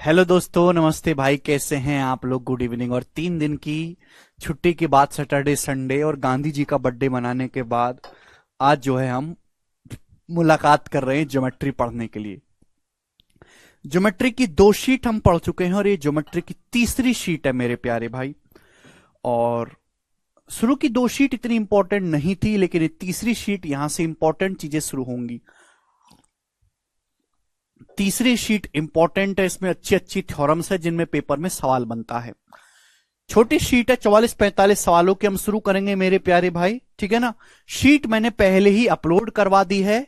Hello दोस्तों, नमस्ते भाई। कैसे हैं आप लोग? Good evening. और 3 दिन की छुट्टी के बाद, सैटरडे संडे और गांधी जी का बर्थडे मनाने के बाद आज जो है हम मुलाकात कर रहे हैं ज्योमेट्री पढ़ने के लिए। ज्योमेट्री की 2 शीट हम पढ़ चुके हैं और ये ज्योमेट्री की तीसरी शीट है मेरे प्यारे भाई। और शुरू की 2 शीट इतनी इंपॉर्टेंट नहीं थी, लेकिन ये तीसरी शीट यहां से इंपॉर्टेंट चीजें शुरू होंगी। तीसरी शीट इंपॉर्टेंट है, इसमें अच्छी अच्छी थ्योरम्स है जिनमें पेपर में सवाल बनता है। छोटी शीट है, 44-45 सवालों की हम शुरू करेंगे मेरे प्यारे भाई, ठीक है ना। शीट मैंने पहले ही अपलोड करवा दी है।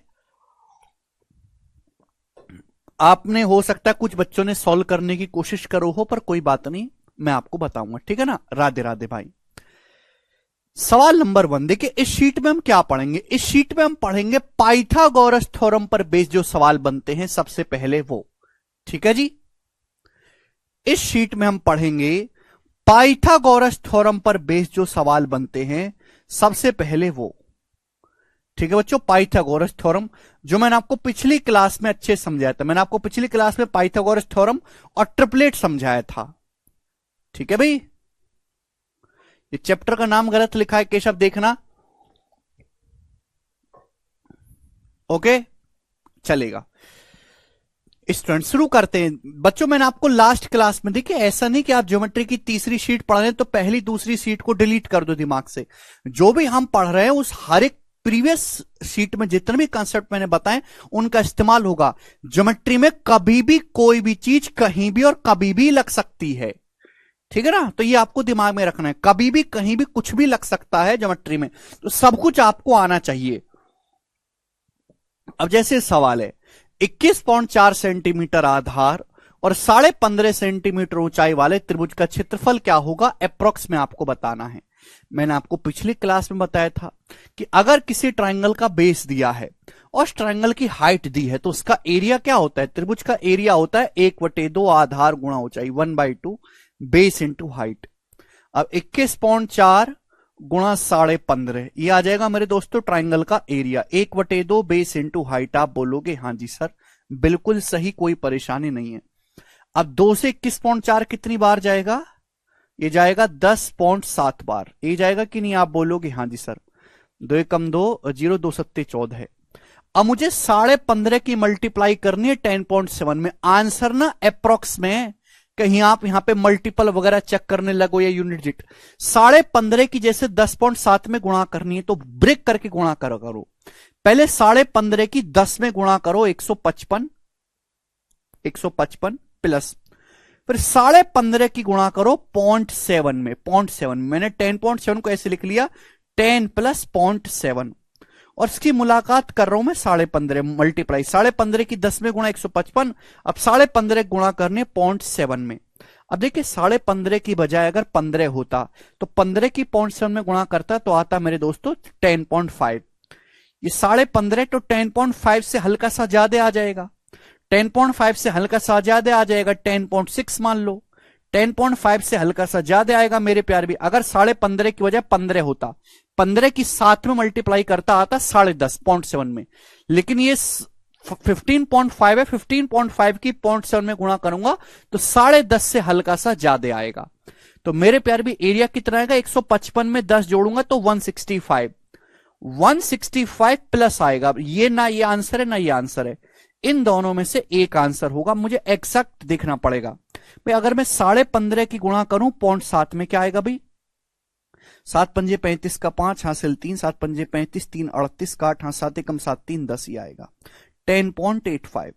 आपने हो सकता है कुछ बच्चों ने सॉल्व करने की कोशिश करो हो, पर कोई बात नहीं, मैं आपको बताऊंगा, ठीक है ना। राधे राधे भाई। सवाल नंबर 1 देखिए, इस शीट में हम क्या पढ़ेंगे। इस शीट में हम पढ़ेंगे पाइथागोरस थ्योरम पर बेस्ड जो सवाल बनते हैं सबसे पहले वो, ठीक है जी। इस शीट में हम पढ़ेंगे पाइथागोरस थ्योरम पर बेस्ड जो सवाल बनते हैं सबसे पहले वो, ठीक है बच्चों। पाइथागोरस थ्योरम जो मैंने आपको पिछली क्लास में अच्छे समझाया था, मैंने आपको पिछली क्लास में पाइथागोरस थ्योरम और ट्रिपलेट समझाया था, ठीक है भाई। ये चैप्टर का नाम गलत लिखा है केशव, देखना। ओके, चलेगा। स्टूडेंट शुरू करते हैं बच्चों। मैंने आपको लास्ट क्लास में, देखिए ऐसा नहीं कि आप ज्योमेट्री की तीसरी शीट पढ़ रहे हैं तो पहली दूसरी शीट को डिलीट कर दो दिमाग से। जो भी हम पढ़ रहे हैं उस हर एक प्रीवियस शीट में जितने भी कंसेप्ट मैंने बताए उनका इस्तेमाल होगा। ज्योमेट्री में कभी भी कोई भी चीज कहीं भी और कभी भी लग सकती है, ठीक है ना। तो ये आपको दिमाग में रखना है, कभी भी कहीं भी कुछ भी लग सकता है ज्योमेट्री में, तो सब कुछ आपको आना चाहिए। अब जैसे सवाल है, 21.4 सेंटीमीटर आधार और 15.5 सेंटीमीटर ऊंचाई वाले त्रिभुज का क्षेत्रफल क्या होगा, अप्रोक्स में आपको बताना है। मैंने आपको पिछली क्लास में बताया था कि अगर किसी ट्रायंगल का बेस दिया है और उस ट्रायंगल की हाइट दी है तो उसका एरिया क्या होता है। त्रिभुज का एरिया होता है 1/2 आधार गुणा ऊंचाई, 1/2 बेस इंटू हाइट। अब 21.4 गुणा 15.5, ये आ जाएगा मेरे दोस्तों ट्राइंगल का एरिया। 1/2 base into height. आप बोलोगे हाँ जी सर, बिल्कुल सही, कोई परेशानी नहीं है। अब 2 से 21.4 कितनी बार जाएगा? ये जाएगा 10.7 बार। ये जाएगा कि नहीं? आप बोलोगे हाँ जी सर। 2 एकम 2, 0 2 सत्ते 14 है। अब मुझे 15.5 की मल्टीप्लाई करनी है 10.7 में। आंसर ना अप्रोक्स में, कहीं आप यहां पे मल्टीपल वगैरह चेक करने लगो या यूनिट डिजिट। 15.5 की जैसे 10.7 में गुणा करनी है तो ब्रेक करके गुणा करो। पहले 15.5 की 10 में गुणा करो, 155 प्लस, फिर 15.5 की गुणा करो 0.7 में, 0.7। मैंने 10.7 को ऐसे लिख लिया, 10 प्लस 0.7, और इसकी मुलाकात कर रहा हूं मैं 15.5 मल्टीप्लाई 15.5 की 10 में गुणा 155। अब 15.5 गुणा करने 0.7 में। अब देखिए 15.5 की बजाय अगर 15 होता तो 15 की 0.7 में गुणा करता तो आता मेरे दोस्तों 10.5। ये 15.5 तो 10.5 से हल्का सा ज्यादा आ जाएगा, 10.5 से हल्का सा ज्यादा आ जाएगा 10.6 मान लो। 10.5 से हल्का सा ज्यादा आएगा मेरे प्यार भी। अगर 15.5 की वजह 15 होता, 15 की 7 में मल्टीप्लाई करता आता 10.5 0.7 में। लेकिन ये 15.5 है, 15.5 की 0.7 में गुणा करूंगा तो 10.5 से हल्का सा ज्यादा आएगा। तो मेरे प्यार भी एरिया कितना आएगा? 155 में 10 जोड़ूंगा तो 165, 165 प्लस आएगा। ये ना ये आंसर है ना ये आंसर है, इन दोनों में से एक आंसर होगा, मुझे एग्जैक्ट देखना पड़ेगा भाई। अगर मैं 15.5 की गुणा करूं 0.7 में, क्या आएगा भाई? 7 पंजे 35 का 5 हासिल 3, 7 पंजे 35, 3 38 का 8, हाँ 7 एकम 7 3 10 ही आएगा, 10.85।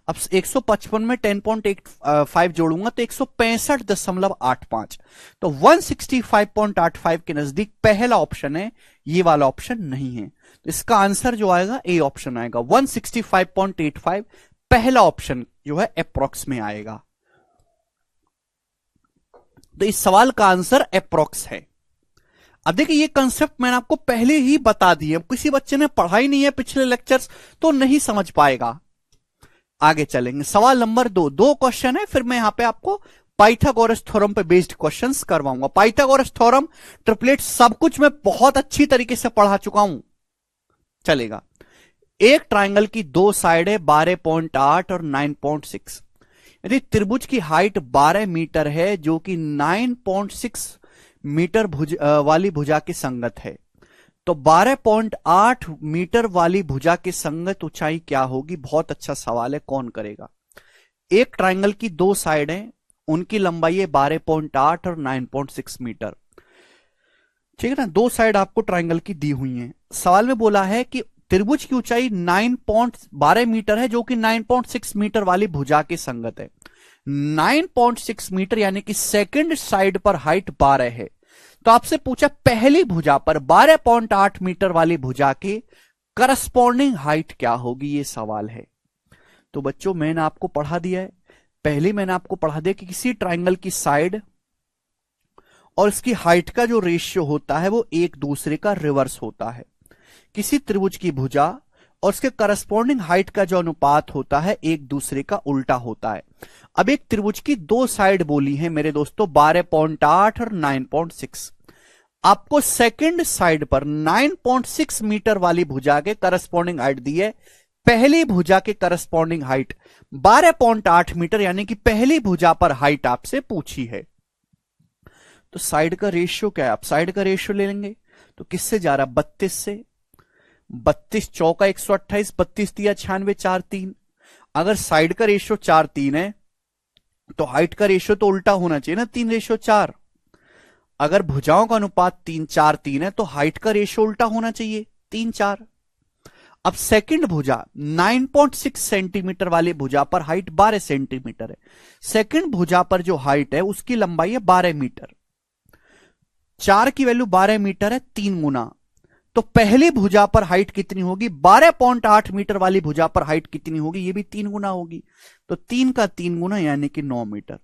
अब 155 में 10.85 जोड़ूंगा तो 165.85, तो 165.85 के नजदीक पहला ऑप्शन है, ये वाला ऑप्शन नहीं है। तो इसका आंसर जो आएगा ए ऑप्शन आएगा, 165.85 पहला ऑप्शन जो है अप्रोक्स में आएगा। तो इस सवाल का आंसर अप्रोक्स है। अब देखिए ये कंसेप्ट मैंने आपको पहले ही बता दिए, किसी बच्चे ने पढ़ा ही नहीं है पिछले लेक्चर्स तो नहीं समझ पाएगा। आगे चलेंगे, सवाल नंबर 2। 2 क्वेश्चन है, फिर मैं यहां पे आपको पाइथागोरस थ्योरम पे बेस्ड क्वेश्चंस करवाऊंगा। पाइथागोरस थ्योरम, ट्रिपलेट सब कुछ मैं बहुत अच्छी तरीके से पढ़ा चुका हूं, चलेगा। एक ट्रायंगल की 2 साइड है 12.8 और 9.6। यदि त्रिभुज की हाइट 12 मीटर है जो कि 9.6 मीटर वाली भुजा की संगत है, तो 12.8 मीटर वाली भुजा की संगत ऊंचाई क्या होगी? बहुत अच्छा सवाल है, कौन करेगा? एक ट्राइंगल की दो साइड है, उनकी लंबाई है 12.8 और 9.6 मीटर, ठीक है ना। दो साइड आपको ट्राइंगल की दी हुई हैं। सवाल में बोला है कि त्रिभुज की ऊंचाई 9.12 मीटर है जो कि 9.6 मीटर वाली भुजा की संगत है। 9.6 मीटर यानी कि सेकंड साइड पर हाइट 12 है। तो आपसे पूछा पहली भुजा पर 12.8 मीटर वाली भुजा की करस्पॉन्डिंग हाइट क्या होगी, ये सवाल है। तो बच्चों मैंने आपको पढ़ा दिया है, पहले मैंने आपको पढ़ा दिया कि किसी ट्राइंगल की साइड और इसकी हाइट का जो रेशियो होता है वो एक दूसरे का रिवर्स होता है। किसी त्रिभुज की भुजा और उसके करस्पॉन्डिंग हाइट का जो अनुपात होता है एक दूसरे का उल्टा होता है। अब एक त्रिभुज की दो साइड बोली है मेरे दोस्तों 12.8 और 9.6। आपको सेकंड साइड पर 9.6 मीटर वाली भुजा के करस्पॉन्डिंग हाइट दी है। पहली भुजा के करस्पॉन्डिंग हाइट 12.8 मीटर यानी कि पहली भुजा पर हाइट आपसे पूछी है। तो साइड का रेशियो क्या है? आप साइड का रेशियो ले लेंगे तो किससे जा रहा है? 32 से। 32 चौका 128, 32 दिया 96, 4 3। अगर साइड का रेशियो 4 3 है तो हाइट का रेशियो तो उल्टा होना चाहिए ना, 3:4। अगर भुजाओं का अनुपात 3 4 3 है तो हाइट का रेशियो उल्टा होना चाहिए, 3 4। अब सेकंड भुजा 9.6 सेंटीमीटर वाली भुजा पर हाइट 12 सेंटीमीटर है। सेकंड भुजा पर जो हाइट है उसकी लंबाई है 12 मीटर। 4 की वैल्यू 12 मीटर है, 3 गुना। तो पहली भुजा पर हाइट कितनी होगी? 12.8 मीटर वाली भुजा पर हाइट कितनी होगी? ये भी 3 गुना होगी। तो 3 का 3 गुना यानी कि 9 मीटर।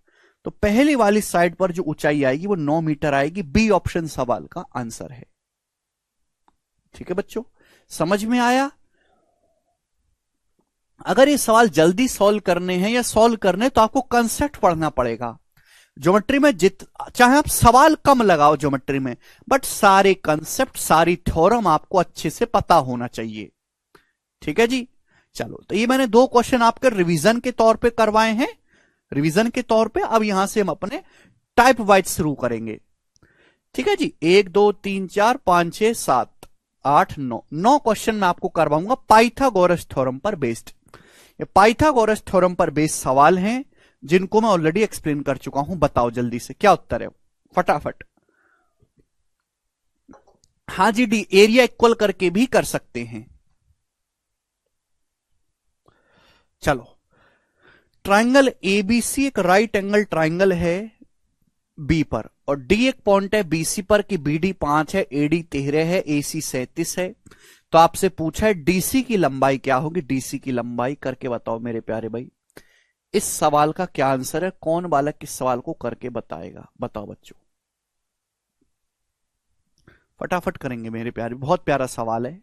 तो पहली वाली साइड पर जो ऊंचाई आएगी वो 9 मीटर आएगी। बी ऑप्शन सवाल का आंसर है। ठीक है बच्चों, समझ में आया? अगर ये सवाल जल्दी सॉल्व करने हैं या सॉल्व करने तो आपको कंसेप्ट पढ़ना पड़ेगा। ज्योमेट्री में चाहे आप सवाल कम लगाओ ज्योमेट्री में, बट सारे कंसेप्ट सारी थ्योरम आपको अच्छे से पता होना चाहिए। ठीक है जी, चलो। तो ये मैंने 2 क्वेश्चन आपके रिवीजन के तौर पे करवाए हैं, रिवीजन के तौर पे। अब यहां से हम अपने टाइप वाइज शुरू करेंगे। ठीक है जी, 1 2 3 4 5 6 7 8 9 क्वेश्चन मैं आपको करवाऊंगा पाइथागोरस थ्योरम पर बेस्ड। ये पाइथागोरस थ्योरम पर बेस्ड सवाल हैं जिनको मैं ऑलरेडी एक्सप्लेन कर चुका हूं। बताओ जल्दी से क्या उत्तर है, फटाफट। हाँ जी डी, एरिया इक्वल करके भी कर सकते हैं। चलो, ट्राइंगल एबीसी एक राइट एंगल ट्राइंगल है बी पर, और डी एक पॉइंट है बीसी पर कि बीडी 5 है, एडी 13 है, एसी 37 है। तो आपसे पूछा है डीसी की लंबाई क्या होगी? डीसी की लंबाई करके बताओ मेरे प्यारे भाई। इस सवाल का क्या आंसर है? कौन बालक किस सवाल को करके बताएगा? बताओ बच्चों, फटाफट करेंगे मेरे प्यारे, बहुत प्यारा सवाल है।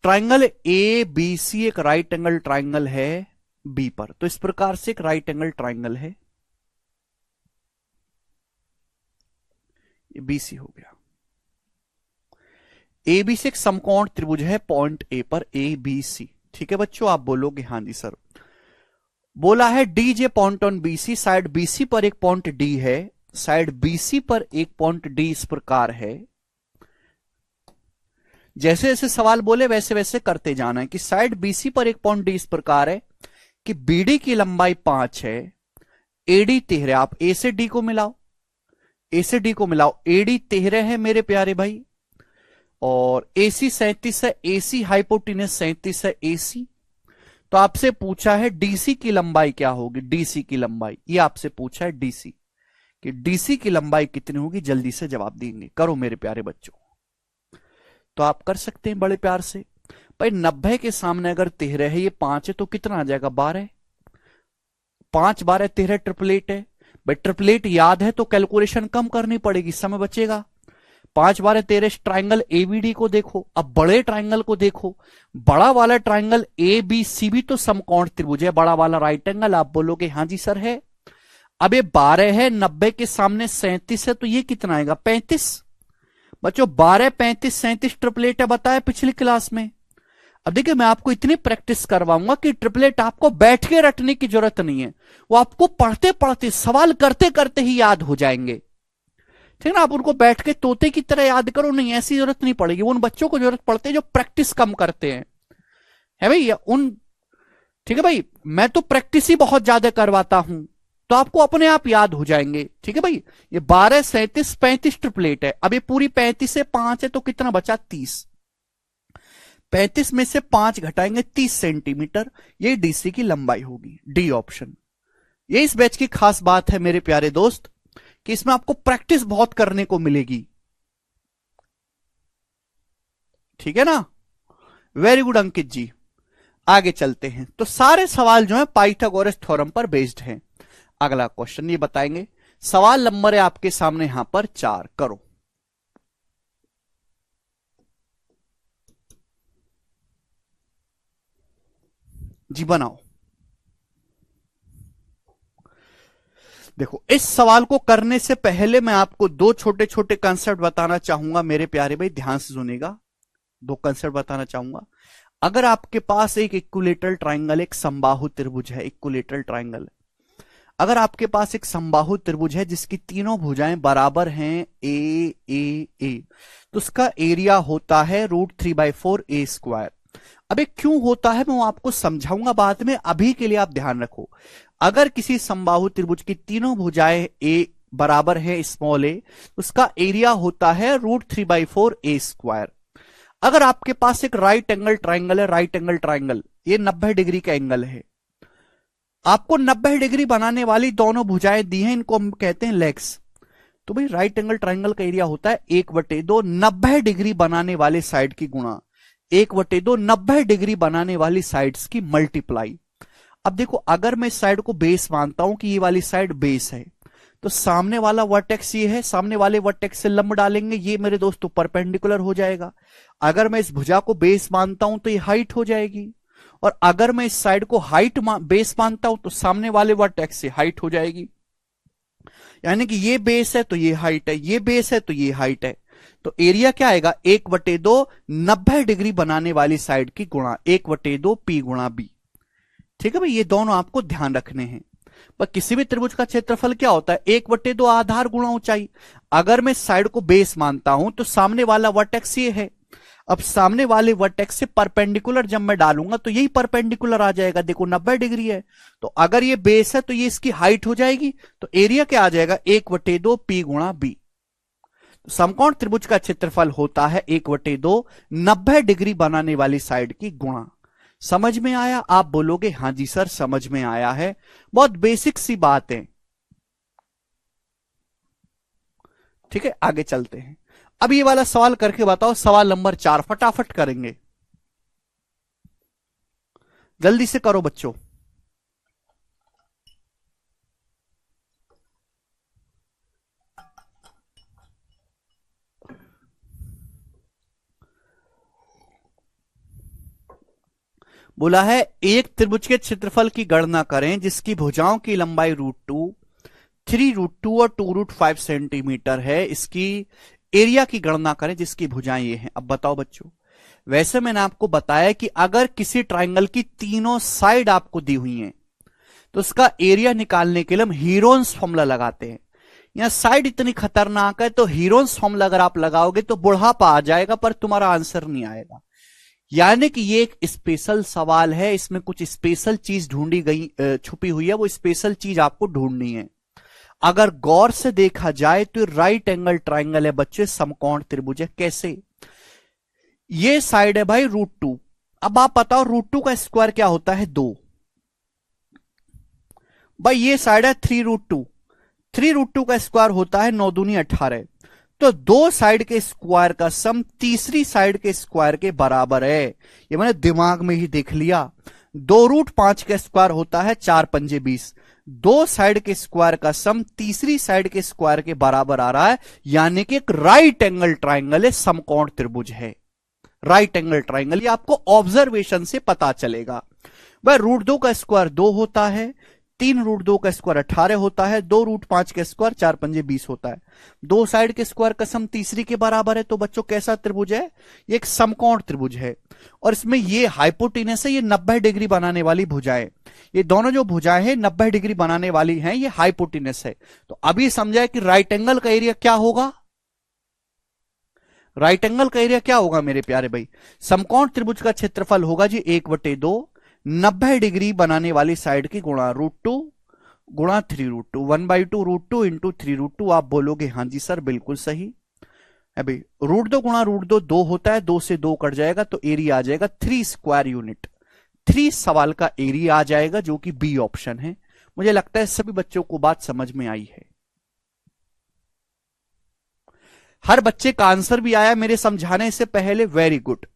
ट्राइंगल ए बी सी एक राइट एंगल ट्राइंगल है बी पर, तो इस प्रकार से एक राइट एंगल ट्राइंगल है, ये बीसी हो गया। ए बी से एक समकोण त्रिभुज है पॉइंट ए पर, ए बी सी। ठीक है बच्चों, आप बोलोगे हाँ जी सर। बोला है D J point on BC, side BC पर एक पॉइंट डी है, साइड बीसी पर एक पॉइंट डी इस प्रकार है। जैसे जैसे सवाल बोले वैसे वैसे करते जाना है कि साइड बीसी पर एक पॉइंट डी इस प्रकार है कि बीडी की लंबाई 5 है, एडी 13। आप ए से डी को मिलाओ, ए से डी को मिलाओ, एडी 13 है मेरे प्यारे भाई, और एसी 37 है, एसी हाइपोटेनस 37 है, एसी। तो आपसे पूछा है डीसी की लंबाई क्या होगी? डीसी की लंबाई, ये आपसे पूछा है डीसी कि डीसी की लंबाई कितनी होगी? जल्दी से जवाब देंगे, करो मेरे प्यारे बच्चों। तो आप कर सकते हैं बड़े प्यार से। भाई 90 के सामने अगर 13 है, ये 5 है, तो कितना आ जाएगा? 12। 5 12 13 ट्रिपलेट है। भाई ट्रिपलेट याद है तो कैलकुलेशन कम करनी पड़ेगी, समय बचेगा। 5 12 13 ट्राइंगल एबीडी को देखो। अब बड़े ट्राइंगल को देखो, बड़ा वाला ट्राइंगल ए बी सी भी तो समकोण त्रिभुज है, बड़ा वाला राइट एंगल। आप बोलोगे हाँ जी सर है। अब ये 12 है, 90 के सामने 37 है, तो ये कितना आएगा? 35। बच्चों 12 35 37 ट्रिपलेट है, बताया पिछली क्लास में। अब देखिए मैं आपको इतनी प्रैक्टिस करवाऊंगा कि ट्रिपलेट आपको बैठ के रटने की जरूरत नहीं है, वो आपको पढ़ते पढ़ते सवाल करते करते ही याद हो जाएंगे। ठीक है ना, आप उनको बैठ के तोते की तरह याद करो, नहीं ऐसी जरूरत नहीं पड़ेगी। वो उन बच्चों को जरूरत पड़ती है जो प्रैक्टिस कम करते हैं, है भाई उन। ठीक है भाई, मैं तो प्रैक्टिस ही बहुत ज्यादा करवाता हूं, तो आपको अपने आप याद हो जाएंगे। ठीक है भाई, ये 12, 37, 35 ट्रिपलेट है। अब ये पूरी 35 से 5 है तो कितना बचा 30। 35 में से 5 घटाएंगे 30 सेंटीमीटर, ये डीसी की लंबाई होगी, डी ऑप्शन। ये इस बैच की खास बात है मेरे प्यारे दोस्त कि इसमें आपको प्रैक्टिस बहुत करने को मिलेगी। ठीक है ना, वेरी गुड अंकित जी। आगे चलते हैं, तो सारे सवाल जो है पाइथागोरस थ्योरम पर बेस्ड हैं। अगला क्वेश्चन ये बताएंगे, सवाल नंबर है आपके सामने यहां पर 4, करो। जी बनाओ। देखो इस सवाल को करने से पहले मैं आपको 2 छोटे छोटे कंसेप्ट बताना चाहूंगा मेरे प्यारे भाई, ध्यान से सुनिएगा। 2 कंसेप्ट बताना चाहूंगा। अगर आपके पास एक इक्विलेटरल ट्राइंगल, एक समबाहु त्रिभुज है, इक्विलेटरल ट्राइंगल, अगर आपके पास एक समबाहु त्रिभुज है जिसकी तीनों भुजाएं बराबर हैं ए, तो उसका एरिया होता है √3/4 A²। अब ये क्यों होता है मैं आपको समझाऊंगा बाद में, अभी के लिए आप ध्यान रखो। अगर किसी समबाहु त्रिभुज की तीनों भुजाएं ए बराबर है स्मॉल ए, उसका एरिया होता है √3/4 A²। अगर आपके पास एक राइट एंगल ट्राइंगल है, राइट एंगल ट्राइंगल, ये 90 डिग्री का एंगल है, आपको 90 डिग्री बनाने वाली दोनों भुजाएं दी हैं, इनको हम कहते हैं लेग्स। तो भाई राइट एंगल ट्राइंगल का एरिया होता है 1/2 90 डिग्री बनाने वाले साइड की गुणा 1/2 90 डिग्री बनाने वाली साइड्स की मल्टीप्लाई। अब देखो अगर मैं इस साइड को बेस मानता हूं कि ये वाली साइड बेस है, तो सामने वाला वर्टेक्स ये है, सामने वाले वर्टेक्स से लंब डालेंगे, ये मेरे दोस्तों परपेंडिकुलर हो जाएगा। अगर मैं इस भुजा को बेस मानता हूं तो ये हाइट हो जाएगी, और अगर मैं इस साइड को हाइट बेस मानता हूं तो सामने वाले वर्टेक्स से हाइट हो जाएगी। यानी कि ये बेस है तो ये हाइट है, ये बेस है तो ये हाइट है। तो एरिया क्या आएगा 1/2 90 डिग्री बनाने वाली साइड की गुणा 1/2 P गुणा B। ठीक है भाई, ये दोनों आपको ध्यान रखने हैं। पर किसी भी त्रिभुज का क्षेत्रफल क्या होता है 1/2 आधार गुणा ऊंचाई। अगर मैं साइड को बेस मानता हूं तो सामने वाला वर्टेक्स ये है, अब सामने वाले वर्टेक्स से परपेंडिकुलर जब मैं डालूंगा तो यही परपेंडिकुलर आ जाएगा, देखो 90 डिग्री है, तो अगर ये बेस है तो ये इसकी हाइट हो जाएगी, तो एरिया क्या आ जाएगा 1/2 P गुणा B। समकोण त्रिभुज का क्षेत्रफल होता है 1/2 90 डिग्री बनाने वाली साइड की गुणा। समझ में आया? आप बोलोगे हां जी सर समझ में आया है, बहुत बेसिक सी बात है। ठीक है, आगे चलते हैं। अब ये वाला सवाल करके बताओ, सवाल नंबर 4 फटाफट करेंगे, जल्दी से करो बच्चों। बोला है एक त्रिभुज के क्षेत्रफल की गणना करें जिसकी भुजाओं की लंबाई √2, 3√2 और 2√5 सेंटीमीटर है, इसकी एरिया की गणना करें जिसकी भुजाएं ये हैं। अब बताओ बच्चों, वैसे मैंने आपको बताया कि अगर किसी ट्राइंगल की तीनों साइड आपको दी हुई हैं तो उसका एरिया निकालने के लिए हम हीरोन्स फॉर्मूला लगाते हैं। यहां साइड इतनी खतरनाक है तो हीरोन्स फॉर्मूला अगर आप लगाओगे तो बुढ़ापा आ जाएगा पर तुम्हारा आंसर नहीं आएगा। यानी कि ये एक स्पेशल सवाल है, इसमें कुछ स्पेशल चीज ढूंढी गई छुपी हुई है, वो स्पेशल चीज आपको ढूंढनी है। अगर गौर से देखा जाए तो राइट एंगल ट्राइंगल है बच्चे, समकोण त्रिभुज है। कैसे? ये साइड है भाई √2, अब आप बताओ √2 का स्क्वायर क्या होता है 2। भाई ये साइड है 3√2, 3√2 का स्क्वायर होता है 9 दूनी 18, तो दो साइड के स्क्वायर का सम तीसरी साइड के स्क्वायर के बराबर है। ये मैंने दिमाग में ही देख लिया। 2√5 का स्क्वायर होता है 4 पंजे 20, दो साइड के स्क्वायर का सम तीसरी साइड के स्क्वायर के बराबर आ रहा है, यानी कि एक राइट एंगल ट्राइंगल है, समकोण त्रिभुज है, राइट एंगल ट्राइंगल। ये आपको ऑब्जर्वेशन से पता चलेगा। वह √2 का स्क्वायर 2 होता है, 3√2 का स्क्वायर 18 होता है, 2√5 का स्क्वायर 4 पंजे 20 होता है। दो साइड के स्क्वायर का सम तीसरी के बराबर है। तो बच्चों कैसा त्रिभुज है? ये एक समकोण त्रिभुज है और इसमें ये हाइपोटेनस है, ये 90 डिग्री बनाने वाली भुजाएं, ये दोनों जो भुजाएं हैं 90 डिग्री बनाने वाली हैं, ये हाइपोटेनस है। तो अभी समझाए कि राइट एंगल का एरिया क्या होगा? राइट एंगल का एरिया क्या होगा मेरे प्यारे भाई? समकोण त्रिभुज का क्षेत्रफल होगा जी 1/2, 90 डिग्री बनाने वाली साइड की गुणा √2 गुणा 3√2, 1/2 √2 इंटू 3√2। आप बोलोगे हाँ जी सर बिल्कुल सही है भाई। √2 गुणा √2 2 होता है, 2 से 2 कट जाएगा तो एरिया आ जाएगा 3 स्क्वायर यूनिट। 3 सवाल का एरिया आ जाएगा जो कि बी ऑप्शन है। मुझे लगता है सभी बच्चों को बात समझ में आई है। हर बच्चे का आंसर भी आया मेरे समझाने से पहले, वेरी गुड।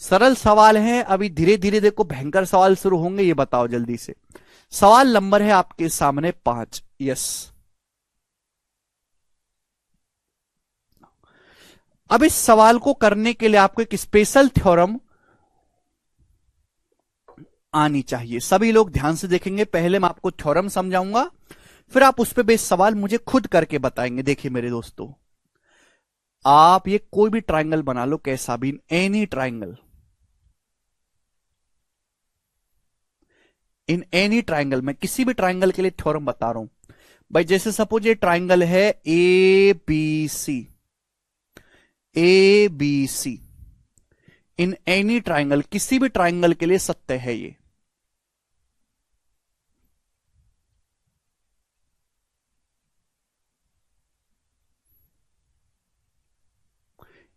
सरल सवाल है, अभी धीरे धीरे देखो भयंकर सवाल शुरू होंगे। ये बताओ जल्दी से। सवाल नंबर है आपके सामने 5। यस, अब इस सवाल को करने के लिए आपको एक स्पेशल थ्योरम आनी चाहिए। सभी लोग ध्यान से देखेंगे। पहले मैं आपको थ्योरम समझाऊंगा, फिर आप उस पे बेस्ड सवाल मुझे खुद करके बताएंगे। देखिए मेरे दोस्तों, आप ये कोई भी ट्राइंगल बना लो, कैसा भी, एनी ट्राइंगल, इन एनी ट्राइंगल, मैं किसी भी ट्राइंगल के लिए थ्योरम बता रहा हूं भाई। जैसे सपोज ये ट्राइंगल है A B C, A B C, in any triangle, किसी भी ट्राइंगल के लिए सत्य है ये।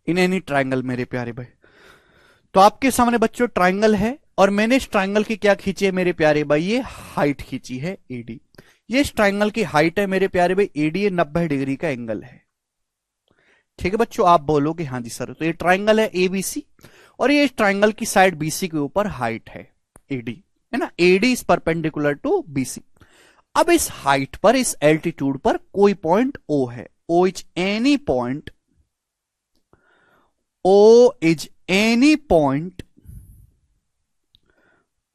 इन एनी ट्राइंगल मेरे प्यारे भाई। तो आपके सामने बच्चों ट्राइंगल है और मैंने इस ट्राइंगल की क्या खींची है मेरे प्यारे भाई? ये हाइट खींची है एडी। ये इस ट्राइंगल की हाइट है मेरे प्यारे भाई एडी, ये 90 डिग्री का एंगल है। ठीक है बच्चों, आप बोलोगे हाँ जी सर। तो ये ट्राइंगल है एबीसी और ये इस ट्राइंगल की साइड बीसी के ऊपर हाइट है एडी, है ना। AD is perpendicular to BC. अब इस हाइट पर, इस एल्टीट्यूड पर कोई पॉइंट ओ है। O is any point, O is any point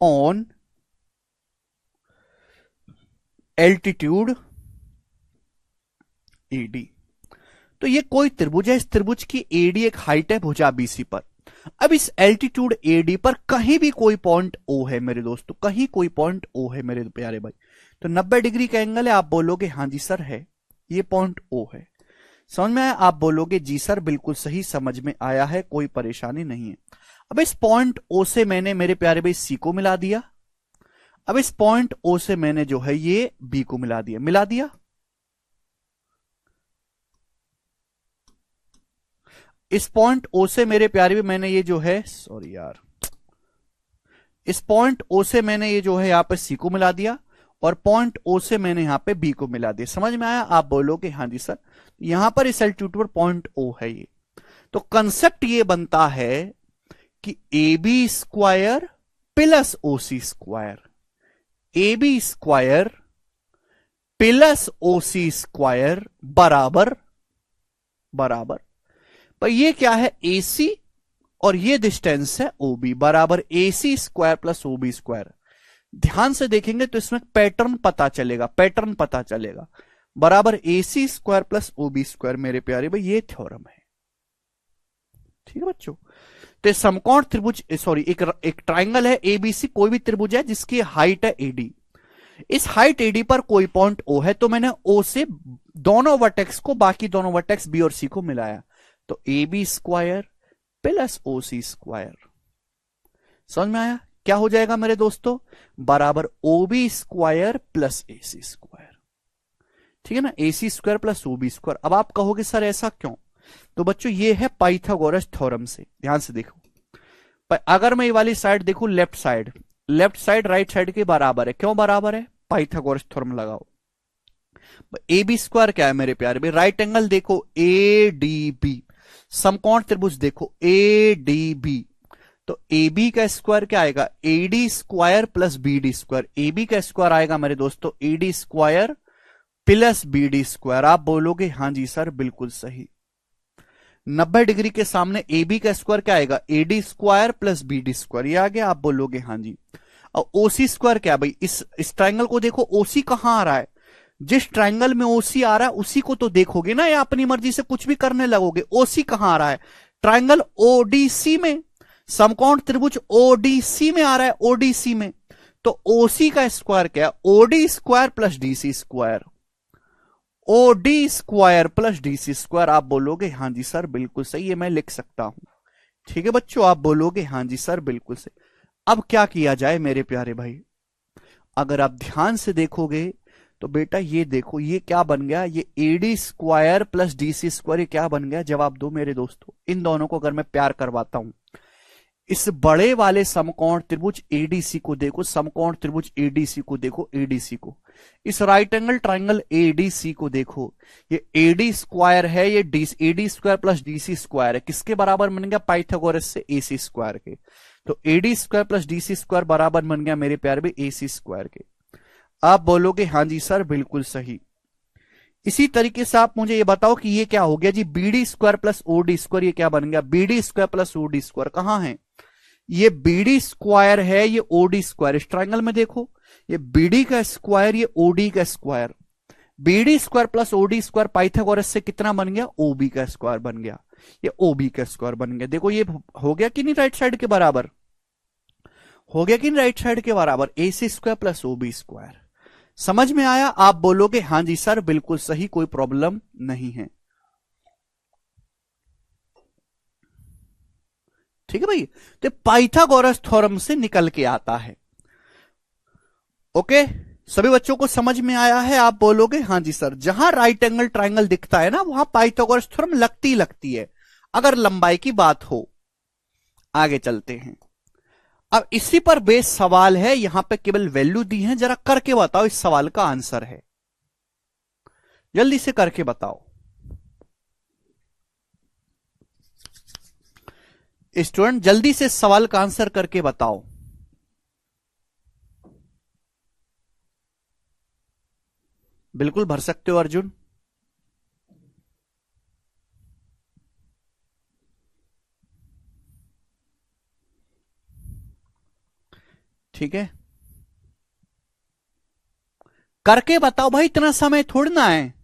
on altitude AD। तो ये कोई त्रिभुज है, इस त्रिभुज की AD एक हाइट है भुजा BC पर। अब इस एल्टीट्यूड AD पर कहीं भी कोई पॉइंट O है मेरे दोस्तों, कहीं कोई पॉइंट O है मेरे प्यारे भाई। तो 90 डिग्री का एंगल है। आप बोलोगे हाँ जी सर है, ये पॉइंट O है। समझ में आया? आप बोलोगे जी सर बिल्कुल सही, समझ में आया है, कोई परेशानी नहीं है। अब इस पॉइंट O से मैंने मेरे प्यारे भाई C को मिला दिया। अब इस पॉइंट O से मैंने जो है ये B को मिला दिया, मिला दिया। इस पॉइंट O से मेरे प्यारे भाई मैंने ये जो है, सॉरी यार, इस पॉइंट O से मैंने ये जो है यहां पे C को मिला दिया और पॉइंट O से मैंने यहां पे B को मिला दिया। समझ में आया? आप बोलोगे हाँ जी सर। यहां पर इस एल्टीट्यूड पर पॉइंट O है ये। तो कंसेप्ट ये बनता है कि AB square plus OC square, AB square plus OC square बराबर बराबर, पर ये क्या है? AC और ये डिस्टेंस है OB, बराबर AC square plus OB square. ध्यान से देखेंगे तो इसमें पैटर्न पता चलेगा, पैटर्न पता चलेगा, बराबर AC square plus OB square मेरे प्यारे भाई, ये थ्योरम है। ठीक है बच्चों। तो समकोण त्रिभुज, सॉरी एक ट्राइंगल है ABC, कोई भी त्रिभुज है जिसकी हाइट है AD। इस हाइट AD पर कोई पॉइंट O है, तो मैंने O से दोनों वर्टेक्स को, बाकी दोनों वर्टेक्स B और C को मिलाया, तो AB square plus OC square. समझ में आया? क्या हो जाएगा मेरे दोस्तों? बराबर OB square plus AC square. ठीक है ना, AC square plus OB square. अब आप कहोगे सर ऐसा क्यों? तो बच्चों ये है पाइथागोरस थ्योरम से। ध्यान से देखो, अगर मैं ये वाली साइड देखूं, लेफ्ट साइड राइट साइड के बराबर है। क्यों बराबर है? पाइथागोरस थ्योरम लगाओ। AB स्क्वायर क्या है मेरे प्यारे भाई? राइट एंगल देखो ADB, समकोण त्रिभुज देखो ADB, तो AB का स्क्वायर क्या आएगा? AD square plus BD square. AB का स्क्वायर आएगा मेरे दोस्तों AD square plus BD square. आप बोलोगे हाँ जी सर बिल्कुल सही। 90 डिग्री के सामने AB का स्क्वायर क्या आएगा? AD square plus BD square, ये आ गया। आप बोलोगे हाँ जी। और ओसी स्क्वायर क्या है भाई, इस ट्राइंगल को देखो, ओसी कहां आ रहा है, जिस ट्राइंगल में ओसी आ रहा है उसी को तो देखोगे ना, या अपनी मर्जी से कुछ भी करने लगोगे। ओसी कहां आ रहा है, ट्राइंगल ओडीसी में, समकोण त्रिभुज ओडीसी में आ रहा है, ओडीसी में। तो ओसी का स्क्वायर क्या है, OD square plus DC square, OD square plus DC square. आप बोलोगे हाँ जी सर बिल्कुल सही है, मैं लिख सकता हूं। ठीक है बच्चों, आप बोलोगे हाँ जी सर बिल्कुल सही। अब क्या किया जाए मेरे प्यारे भाई, अगर आप ध्यान से देखोगे तो बेटा ये देखो, ये क्या बन गया, ये AD square plus DC square, ये क्या बन गया, जवाब दो मेरे दोस्तों। इन दोनों को अगर मैं प्यार करवाता हूं, इस बड़े वाले समकोण त्रिभुज एडीसी को देखो, समकोण त्रिभुज एडीसी को देखो, एडीसी को, इस राइट एंगल ट्राइंगल एडीसी को देखो, ये एडी स्क्वायर है, ये D AD square plus DC square है, किसके बराबर बन गया, पाइथागोरस से एसी स्क्वायर के। तो AD square plus DC square बराबर बन गया मेरे प्यारे भी एसी स्क्वायर के। आप बोलोगे हाँ जी सर बिल्कुल सही। इसी तरीके से आप मुझे ये बताओ कि ये क्या हो गया जी, BD square plus OD square, ये क्या बन गया, BD square plus OD square कहां है, ये बीडी स्क्वायर है, ये ओडी स्क्वायर, इस ट्राइंगल में देखो, ये बीडी का स्क्वायर, ये ओडी का square, BD square plus OD square Pythagoras से कितना बन गया, ओबी का स्क्वायर बन गया, ये ओबी का स्क्वायर बन गया। देखो ये हो गया कि नहीं राइट साइड के बराबर, हो गया कि नहीं राइट साइड के बराबर, ए सी स्क्वायर प्लस ओबी स्क्वायर। समझ में आया, आप बोलोगे हाँ जी सर बिल्कुल सही, कोई प्रॉब्लम नहीं है। ठीक है भाई, तो पाइथागोरस थ्योरम से निकल के आता है। ओके, सभी बच्चों को समझ में आया है, आप बोलोगे हाँ जी सर। जहां राइट एंगल ट्राइंगल दिखता है ना, वहां पाइथागोरस थ्योरम लगती है, अगर लंबाई की बात हो। आगे चलते हैं, अब इसी पर बेस सवाल है, यहां पे केवल वैल्यू दी है, जरा करके बताओ इस सवाल का आंसर है, जल्दी से करके बताओ। स्टूडेंट जल्दी से सवाल का आंसर करके बताओ। बिल्कुल भर सकते हो अर्जुन। ठीक है, करके बताओ भाई, इतना समय थोड़ी ना है।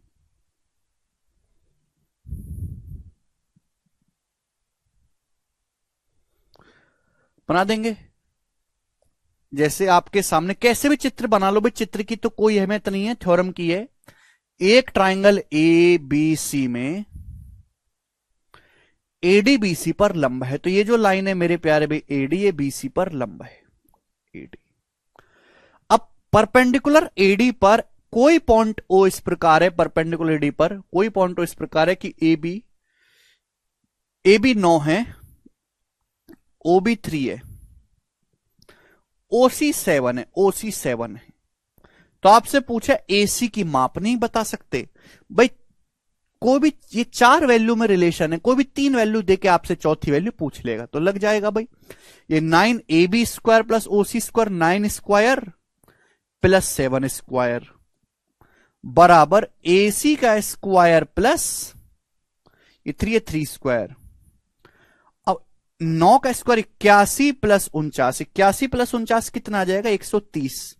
बना देंगे, जैसे आपके सामने कैसे भी चित्र बना लो भाई, चित्र की तो कोई अहमियत नहीं है, थ्योरम की है। एक ट्राइंगल ए बी सी में एडी बीसी पर लंब है, तो ये जो लाइन है मेरे प्यारे भाई, एडी ए बीसी पर लंब है, एडी। अब परपेंडिकुलर एडी पर कोई पॉइंट ओ इस प्रकार है, परपेंडिकुलर एडी पर कोई पॉइंट ओ इस प्रकार है कि ए बी 9 है, ओ बी 3 है, ओसी 7 है, ओसी 7 है। तो आपसे पूछा एसी की माप नहीं बता सकते भाई, कोई भी ये 4 वैल्यू में रिलेशन है, कोई भी 3 वैल्यू देके आपसे चौथी वैल्यू पूछ लेगा तो लग जाएगा भाई। ये 9 A B square plus OC square, 9 square plus 7 square बराबर एसी का स्क्वायर प्लस ये 3 है, 3 स्क्वायर। अब 9 का स्क्वायर 81 प्लस 49, 81 प्लस 49 कितना आ जाएगा, 130,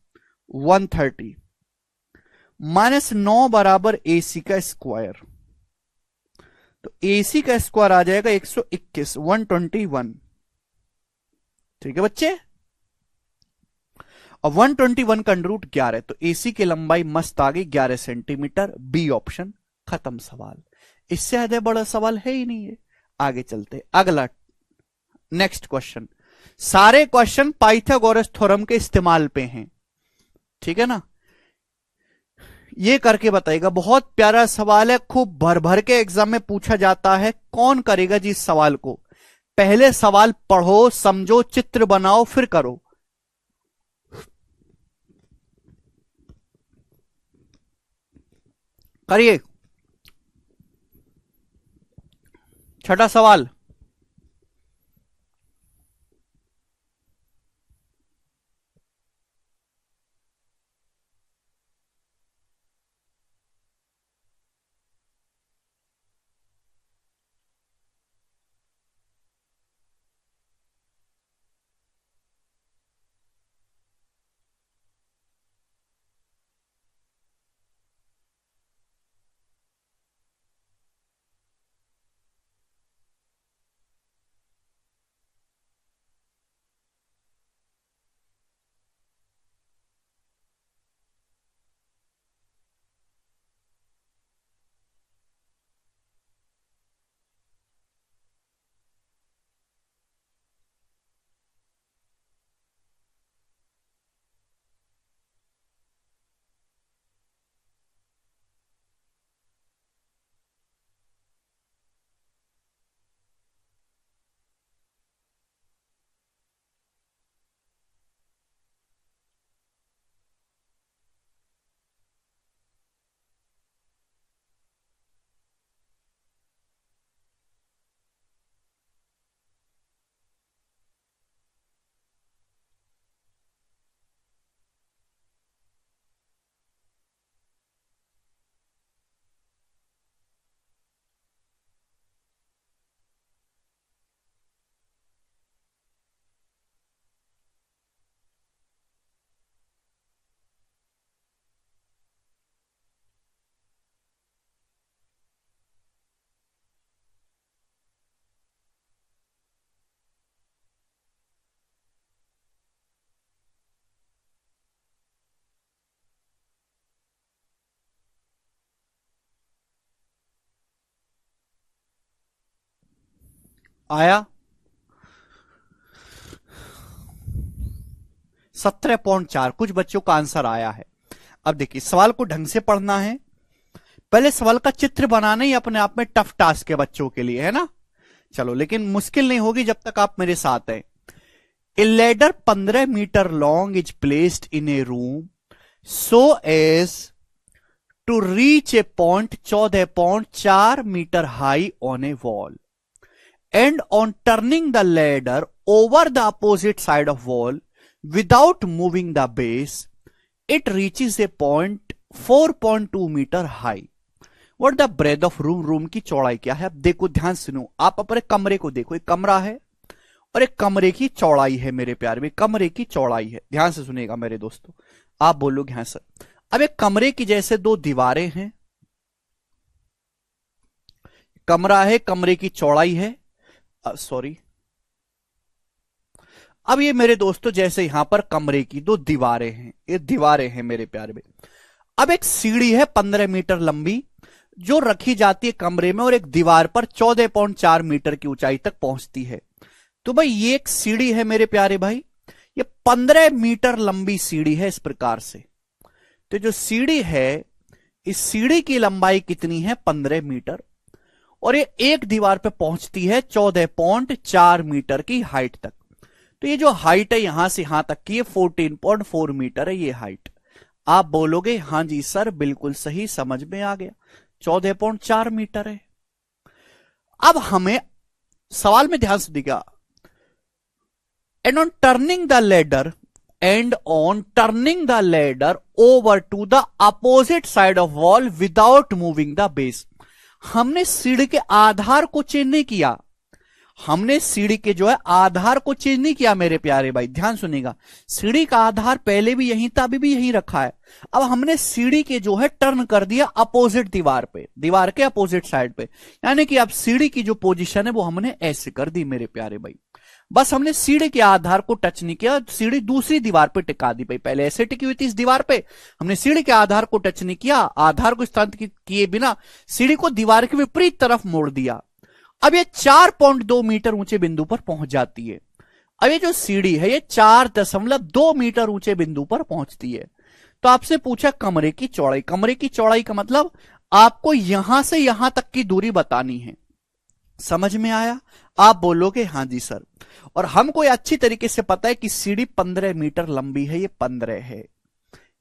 130 माइनस 9 बराबर एसी का स्क्वायर, तो एसी का स्क्वायर आ जाएगा 121, 121। ठीक है बच्चे, और 121 का अंडर रूट 11, तो एसी की लंबाई मस्त आ गई 11 सेंटीमीटर, बी ऑप्शन, खत्म सवाल। इससे ज्यादा बड़ा सवाल है ही नहीं है। आगे चलते अगला, नेक्स्ट क्वेश्चन। सारे क्वेश्चन पाइथागोरस थ्योरम के इस्तेमाल पे हैं, ठीक है ना। ये करके बताएगा, बहुत प्यारा सवाल है, खूब भर भर के एग्जाम में पूछा जाता है। कौन करेगा जी इस सवाल को, पहले सवाल पढ़ो, समझो, चित्र बनाओ, फिर करो। करिए, छठा सवाल। आया 17.4, कुछ बच्चों का आंसर आया है। अब देखिए सवाल को ढंग से पढ़ना है। पहले सवाल का चित्र बनाना ही अपने आप में टफ टास्क है बच्चों के लिए, है ना। चलो, लेकिन मुश्किल नहीं होगी जब तक आप मेरे साथ हैं। A ladder 15 metre long is placed in a room so as to reach a point 14.4 metre high on a wall and on turning the ladder over the opposite side of wall without moving the base it reaches a point 4.2 metre high. What the breadth of room, room की चौड़ाई क्या है। अब देखो ध्यान सुनो, आप अपने कमरे को देखो, एक कमरा है और एक कमरे की चौड़ाई है मेरे प्यारे में, कमरे की चौड़ाई है। ध्यान से सुनिएगा मेरे दोस्तों, आप बोलोगे हाँ सर। अब एक कमरे की जैसे दो दीवारें हैं, कमरा है, कमरे की चौड़ाई है, सॉरी। अब ये मेरे दोस्तों जैसे यहां पर कमरे की दो दीवारें हैं, ये दीवारें हैं मेरे प्यारे में। अब एक सीढ़ी है 15 मीटर लंबी जो रखी जाती है कमरे में और एक दीवार पर 14.4 मीटर की ऊंचाई तक पहुंचती है। तो भाई ये एक सीढ़ी है मेरे प्यारे भाई, ये 15 मीटर लंबी सीढ़ी है इस प्रकार से। तो जो सीढ़ी है, इस सीढ़ी की लंबाई कितनी है 15 मीटर और ये एक दीवार पे पहुंचती है 14.4 मीटर की हाइट तक। तो ये जो हाइट है यहां से यहां तक की 14.4 मीटर है ये हाइट। आप बोलोगे हां जी सर बिल्कुल सही, समझ में आ गया, 14.4 मीटर है। अब हमें सवाल में ध्यान से दिखा, and on turning the ladder over to the opposite side of wall without moving the base. हमने सीढ़ी के आधार को चेंज नहीं किया, हमने सीढ़ी के जो है आधार को चेंज नहीं किया मेरे प्यारे भाई, ध्यान सुनिएगा। सीढ़ी का आधार पहले भी यहीं था, अभी भी यहीं रखा है। अब हमने सीढ़ी के जो है टर्न कर दिया अपोजिट दीवार पे, दीवार के अपोजिट साइड पे, यानी कि अब सीढ़ी की जो पोजीशन है वो हमने ऐसे कर दी मेरे प्यारे भाई। बस हमने सीढ़ी के आधार को टच नहीं किया, सीढ़ी दूसरी दीवार पे टिका दी भाई। पहले ऐसे टिकी हुई थी इस दीवार पे, हमने सीढ़ी के आधार को टच नहीं किया, आधार को स्थानांतरित किए बिना सीढ़ी को दीवार के विपरीत तरफ मोड़ दिया। अब ये 4.2 मीटर ऊंचे बिंदु पर पहुंच जाती है। अब ये जो सीढ़ी है ये 4.2 मीटर ऊंचे बिंदु पर पहुंचती है। तो आपसे पूछा कमरे की चौड़ाई, कमरे की चौड़ाई का मतलब आपको यहां से यहां तक की दूरी बतानी है। समझ में आया? आप बोलोगे हां जी सर। और हमको ये अच्छी तरीके से पता है कि सीढ़ी 15 मीटर लंबी है, ये 15 है,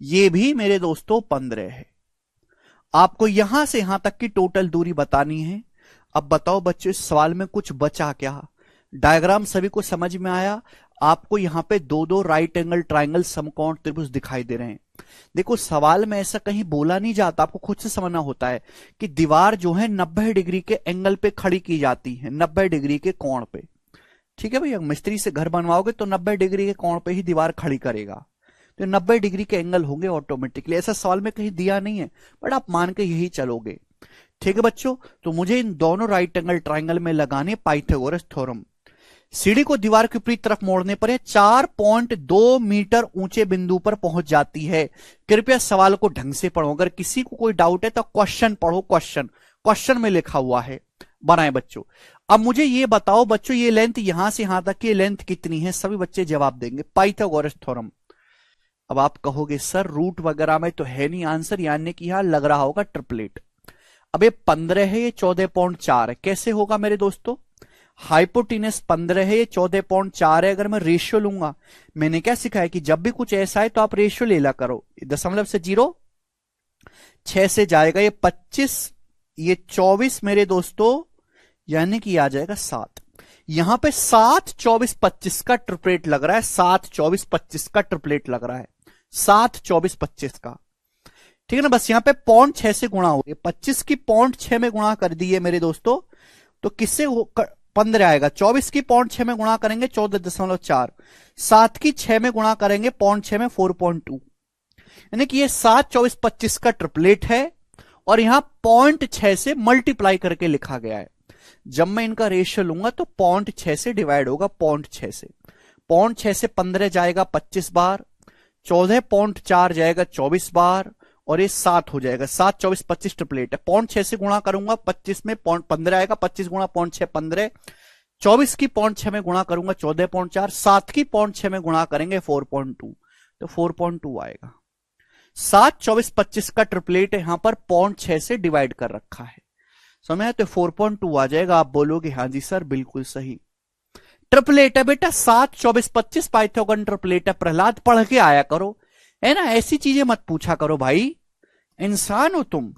ये भी मेरे दोस्तों 15 है। आपको यहां से यहां तक की टोटल दूरी बतानी है। अब बताओ बच्चों इस सवाल में कुछ बचा क्या? डायग्राम सभी को समझ में आया? आपको यहां पे दो दो राइट एंगल ट्राइंगल समकोण त्रिभुज दिखाई दे रहे हैं। देखो सवाल में ऐसा कहीं बोला नहीं जाता, आपको खुद से समझना होता है कि दीवार जो है 90 डिग्री के एंगल पे खड़ी की जाती है, 90 डिग्री के कोण पे। ठीक है भैया, मिस्त्री से घर बनवाओगे तो 90 डिग्री के कोण पे ही दीवार खड़ी करेगा, तो 90 डिग्री के एंगल होंगे ऑटोमेटिकली। ऐसा सवाल में कहीं दिया नहीं है, बट आप मान के यही चलोगे। ठीक है बच्चों, तो मुझे इन दोनों राइट एंगल ट्राइंगल में लगाने पाइथागोरस थ्योरम। सीढ़ी को दीवार के विपरीत तरफ मोड़ने पर 4.2 मीटर ऊंचे बिंदु पर पहुंच जाती है। कृपया सवाल को ढंग से पढ़ो, अगर किसी को कोई डाउट है तो क्वेश्चन पढ़ो, क्वेश्चन में लिखा हुआ है, बनाए बच्चों। अब मुझे ये बताओ बच्चों, ये लेंथ यहां से यहां तक की लेंथ कितनी है? सभी बच्चे जवाब देंगे पाइथागोरस थ्योरम। अब आप कहोगे सर रूट वगैरह में तो है नहीं आंसर, यानी कि यहां लग रहा होगा ट्रिपलेट। अब ये 15 है, ये 14.4 है, कैसे होगा मेरे दोस्तों? हाइपोटेनस 15 है, ये 14.4 है। अगर मैं रेशियो लूंगा, मैंने क्या सिखाया कि जब भी कुछ ऐसा है तो आप रेशियो ले ला करो। दशमलव से 0, 6 से जाएगा ये 25, ये 24 मेरे दोस्तों, यानी कि आ जाएगा 7। यहां पे 7, 24, 25 का ट्रिपलेट लग रहा है, 7, 24, 25 का ट्रिपलेट लग रहा है, 7, 24, 25 का। ठीक है ना? बस यहां पे 0.6 से गुणा हो गया, 25 की 0.6 में गुणा कर दिए मेरे दोस्तों, तो किससे 15 आएगा। 24 की 0.6 में गुणा करेंगे 14.4, 7 की 6 में गुणा करेंगे 0.6 में 4.2, यानी कि ये 7, 24, 25 का ट्रिपलेट है और यहां 0.6 से मल्टीप्लाई करके लिखा गया है। जब मैं इनका रेशियो लूंगा तो 0.6 से डिवाइड होगा, 0.6 से 0.6 से 15 जाएगा 25 बार, 14.4 जाएगा 24 बार और ये 7 हो जाएगा। 7, 24, 25 ट्रिपलेट है। 0.6 से गुणा करूंगा 25 में 15 आएगा, 25 गुणा 0.6 15, 24 की 0.6 में गुणा करूंगा 14.4, 7 की 0.6 में गुणा करेंगे 4.2, तो 4.2 आएगा। 7, 24, 25 का ट्रिपलेट यहां पर 0.6 से डिवाइड कर रखा है, समझ, तो 4.2 आ जाएगा। आप बोलोगे हाँ जी सर बिल्कुल सही। ट्रिपलेट है बेटा 7, 24, 25 पाइथागोरन ट्रिपलेट है। प्रहलाद पढ़ के आया करो, है ना, ऐसी चीजें मत पूछा करो भाई, इंसान हो तुम।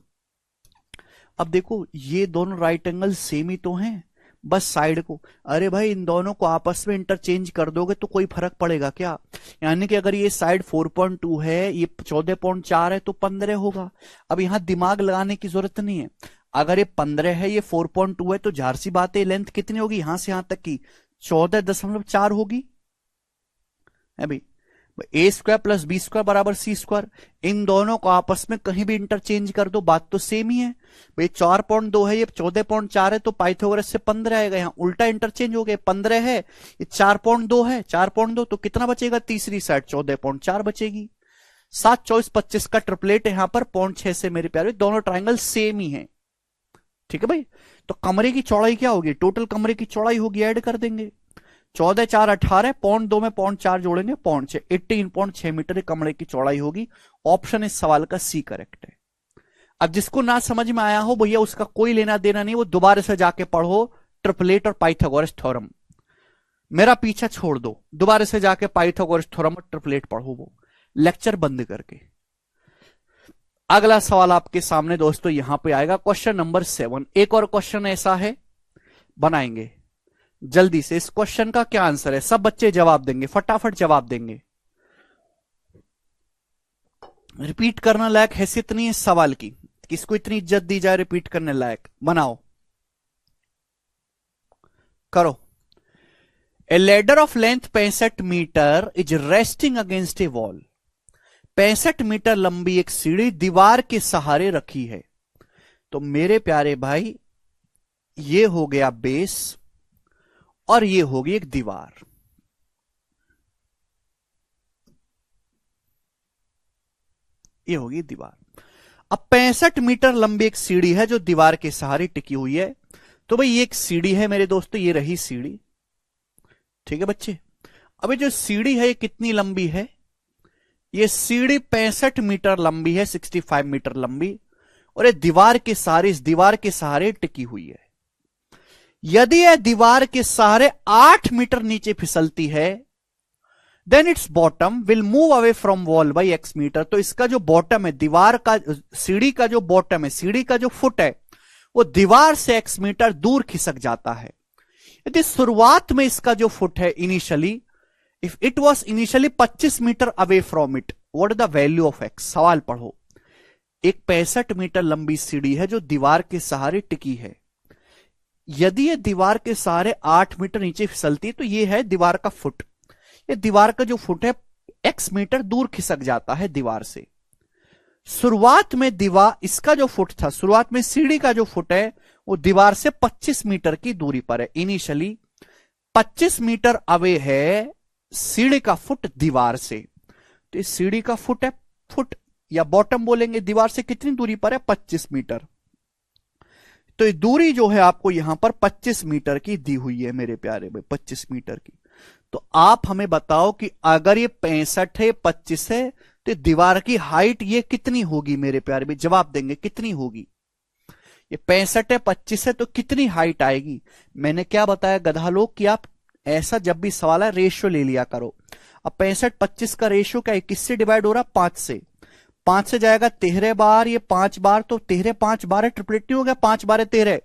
अब देखो ये दोनों राइट एंगल सेम ही तो हैं, बस साइड को, अरे भाई इन दोनों को आपस में इंटरचेंज कर दोगे तो कोई फर्क पड़ेगा क्या? यानी कि अगर ये साइड 4.2 है, ये 14.4 है, तो 15 होगा। अब यहां दिमाग लगाने की जरूरत नहीं है। अगर ये 15 है, ये 4.2 है, तो जाहिर सी बात है लेंथ कितनी होगी यहां से यहां तक की? 14.4 होगी, है भाई। ए स्क्वायर प्लस बी स्क्वायर बराबर सी स्क्वायर, इन दोनों को आपस में कहीं भी इंटरचेंज कर दो, बात तो सेम ही है भाई। 4.2 है, ये 14.4 है, तो पाइथागोरस से 15 आएगा, यहां उल्टा इंटरचेंज हो गया। 15 है, ये 4.2 है, 4.2, तो कितना बचेगा? तीसरी साइड 14.4 बचेगी। 7, 24, 25 का ट्रिपलेट यहां पर 0.6 से मेरे प्यारे, दोनों ट्राइंगल सेम ही है, ठीक है भाई। तो कमरे की चौड़ाई क्या होगी? टोटल कमरे की चौड़ाई होगी, ऐड कर देंगे। 14, 4, 18, 0.2 में 0.4 जोड़ेंगे 0.6, 18.6 मीटर कमरे की चौड़ाई होगी। ऑप्शन इस सवाल का सी करेक्ट है। अब जिसको ना समझ में आया हो भैया उसका कोई लेना देना नहीं, वो दोबारा से जाके पढ़ो ट्रिपलेट और पाइथागोरस थ्योरम, मेरा पीछा छोड़ दो, दोबारा से जाके पाइथागोरस थ्योरम और ट्रिपलेट पढ़ो, वो लेक्चर बंद करके। अगला सवाल आपके सामने दोस्तों यहां पे आएगा, क्वेश्चन नंबर 7। एक और क्वेश्चन ऐसा है, बनाएंगे जल्दी से। इस क्वेश्चन का क्या आंसर है? सब बच्चे जवाब देंगे, फटाफट जवाब देंगे। रिपीट करना लायक हैसियत नहीं है सवाल की, किसको इतनी इज्जत दी जाए रिपीट करने लायक? बनाओ, करो। A ladder of length 65 metre is resting against a wall. 65 metre लंबी एक सीढ़ी दीवार के सहारे रखी है। तो मेरे प्यारे भाई ये हो गया बेस और ये होगी एक दीवार। ये होगी दीवार। अब 65 मीटर लंबी एक सीढ़ी है जो दीवार के सहारे टिकी हुई है। तो भाई ये एक सीढ़ी है मेरे दोस्तों, ये रही सीढ़ी, ठीक है बच्चे। अब ये जो सीढ़ी है ये कितनी लंबी है? ये सीढ़ी 65 मीटर लंबी है, 65 मीटर लंबी, और ये दीवार के सहारे, इस दीवार के सहारे टिकी हुई है। यदि यह दीवार के सहारे 8 मीटर नीचे फिसलती है, then its bottom will move away from wall by x metre. तो इसका जो बॉटम है, दीवार का, सीढ़ी का जो बॉटम है, सीढ़ी का जो फुट है, वो दीवार से x मीटर दूर खिसक जाता है। यदि शुरुआत में इसका जो फुट है initially, if it was initially 25 metre away from it, what is the value of x? सवाल पढ़ो। एक 65 मीटर लंबी सीढ़ी है जो दीवार के सहारे टिकी है। यदि ये दीवार के सहारे 8 मीटर नीचे फिसलती है, तो ये है दीवार का फुट। ये दीवार का जो फुट है x मीटर दूर खिसक जाता है दीवार से। शुरुआत में दीवार, इसका जो फुट था, शुरुआत में सीढ़ी का जो फुट है वो दीवार से 25 मीटर की दूरी पर है। इनिशियली 25 मीटर अवे है सीढ़ी का फुट दीवार से। तो इस सीढ़ी का फुट है, फुट या बॉटम बोलेंगे, दीवार से कितनी दूरी पर है? 25 मीटर। तो ये दूरी जो है आपको यहां पर 25 मीटर की दी हुई है मेरे प्यारे भाई, 25 मीटर की। तो आप हमें बताओ कि अगर ये 65 है, 25 है, तो दीवार की हाइट ये कितनी होगी मेरे प्यारे भाई? जवाब देंगे कितनी होगी? ये 65 है, 25 है, तो कितनी हाइट आएगी? मैंने क्या बताया गधा लोग कि आप ऐसा जब भी सवाल है रेशियो ले लिया करो। अब 65 25 का रेशियो क्या है? किससे डिवाइड हो रहा? 5 से। 5 से जाएगा 13 बार, ये 5 बार, तो 13 5 12 ट्रिपलेट नहीं हो गया? 5 12 13,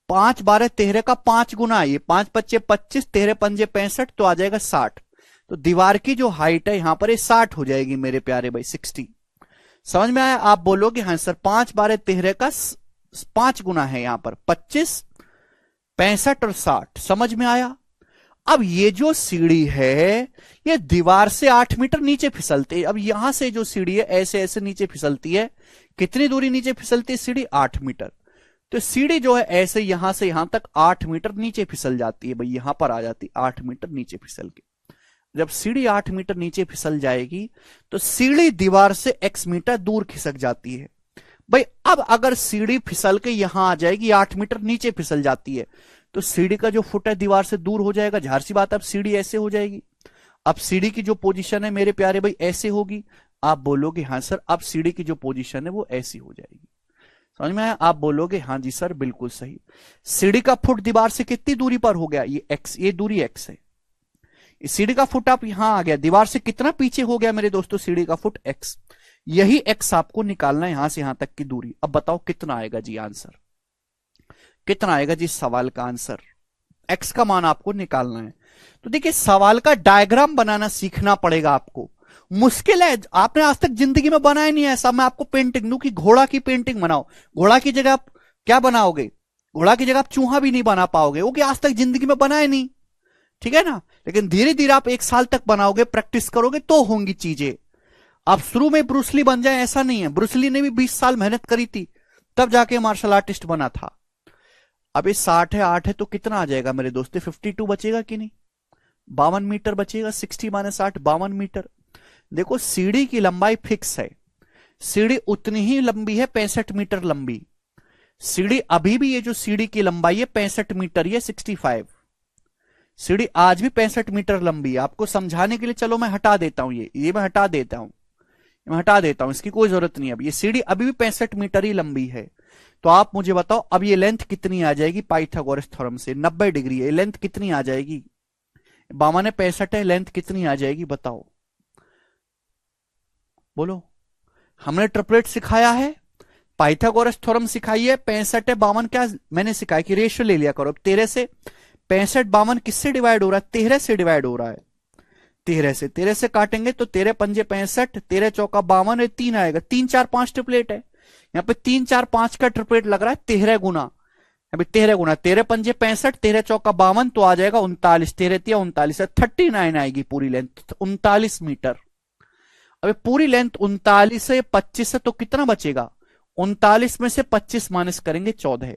5 12 13 का 5 गुना, ये 5 25 25, 13 पंजे 65, तो आ जाएगा 60। तो दीवार की जो हाइट है यहां पर ये 60 हो जाएगी मेरे प्यारे भाई, 60। समझ में आया? आप बोलोगे हाँ सर 5 12 13 का 5 गुना है यहां पर, 25 65 और 60। समझ में आया? अब ये जो सीढ़ी है ये दीवार से 8 मीटर नीचे फिसलती है। अब यहां से जो सीढ़ी है ऐसे ऐसे नीचे फिसलती है। कितनी दूरी नीचे फिसलती है सीढ़ी? 8 मीटर। तो सीढ़ी जो है ऐसे यहां से यहां तक 8 मीटर नीचे फिसल जाती है भाई, यहां पर आ जाती 8 मीटर नीचे फिसल के। जब सीढ़ी 8 मीटर नीचे फिसल जाएगी तो सीढ़ी दीवार से x मीटर दूर खिसक जाती है भाई। अब अगर सीढ़ी फिसल के यहां आ जाएगी, 8 मीटर नीचे फिसल जाती है, तो तो सीढ़ी का जो फुट है दीवार से दूर हो जाएगा, जाहिर सी बात है अब सीढ़ी ऐसे हो जाएगी। अब सीढ़ी की जो पोजीशन है मेरे प्यारे भाई ऐसे होगी। आप बोलोगे हाँ सर अब सीढ़ी की जो पोजीशन है वो ऐसी हो जाएगी। समझ में आया? आप बोलोगे हाँ जी सर बिल्कुल सही। सीढ़ी का फुट दीवार से कितनी दूरी पर हो गया? ये एक्स, ये दूरी एक्स है। सीढ़ी का फुट आप यहां आ गया, दीवार से कितना पीछे हो गया मेरे दोस्तों सीढ़ी का फुट? एक्स। यही एक्स आपको निकालना है यहां से यहां तक की दूरी। अब बताओ कितना आएगा जी आंसर, कितना आएगा जी सवाल का आंसर? एक्स का मान आपको निकालना है। तो देखिए सवाल का डायग्राम बनाना सीखना पड़ेगा आपको। मुश्किल है, आपने आज तक जिंदगी में बनाया नहीं है ऐसा। मैं आपको पेंटिंग दूं कि घोड़ा की पेंटिंग बनाओ, घोड़ा की जगह आप क्या बनाओगे? घोड़ा की जगह आप चूहा भी नहीं बना पाओगे, वो कि आज तक जिंदगी में बनाए नहीं, ठीक है ना। लेकिन धीरे धीरे आप 1 साल तक बनाओगे, प्रैक्टिस करोगे तो होंगी चीजें। आप शुरू में ब्रूसली बन जाए ऐसा नहीं है। ब्रूसली ने भी 20 साल मेहनत करी थी तब जाके मार्शल आर्टिस्ट बना था। अब ये 60 है 8 है तो कितना आ जाएगा मेरे दोस्तों? 52 बचेगा कि नहीं? 52 मीटर बचेगा। 60 - 8 52 मीटर। देखो सीढ़ी की लंबाई फिक्स है, सीढ़ी उतनी ही लंबी है 65 मीटर लंबी। सीढ़ी अभी भी ये जो सीढ़ी की लंबाई है 65 मीटर, ये 65। सीढ़ी आज भी 65 मीटर लंबी है। आपको समझाने के लिए चलो मैं हटा देता हूं, ये मैं हटा देता हूं, मैं हटा देता हूं, इसकी कोई जरूरत नहीं है। अब ये सीढ़ी अभी भी 65 मीटर ही लंबी है। तो आप मुझे बताओ अब ये लेंथ कितनी आ जाएगी पाइथागोरस थ्योरम से? 90 डिग्री है। लेंथ कितनी आ जाएगी? 52 है 65 है, लेंथ कितनी आ जाएगी बताओ? बोलो। हमने ट्रिपलेट सिखाया है, पाइथागोरस थ्योरम सिखाई है। 65 है 52 क्या मैंने सिखाया कि रेशियो ले लिया करो। 13 से 65 52 किससे डिवाइड हो रहा है? 13 से डिवाइड हो रहा है। 13 से काटेंगे तो 13 पंजे 65, 13 चौका 52 है, 3 आएगा। 3 4 5 ट्रिपलेट है यहाँ पे, 3 4 5 का ट्रिपलेट लग रहा है 13 गुना। अभी 13 गुना 13 पंजे 65, 13 चौका 52 तो आ जाएगा 39, 13 तिया 39 है, 39 आएगी पूरी लेंथ, 39 मीटर। अभी पूरी लेंथ 39 से 25 है तो कितना बचेगा? 39 में से 25 माइनस करेंगे 14,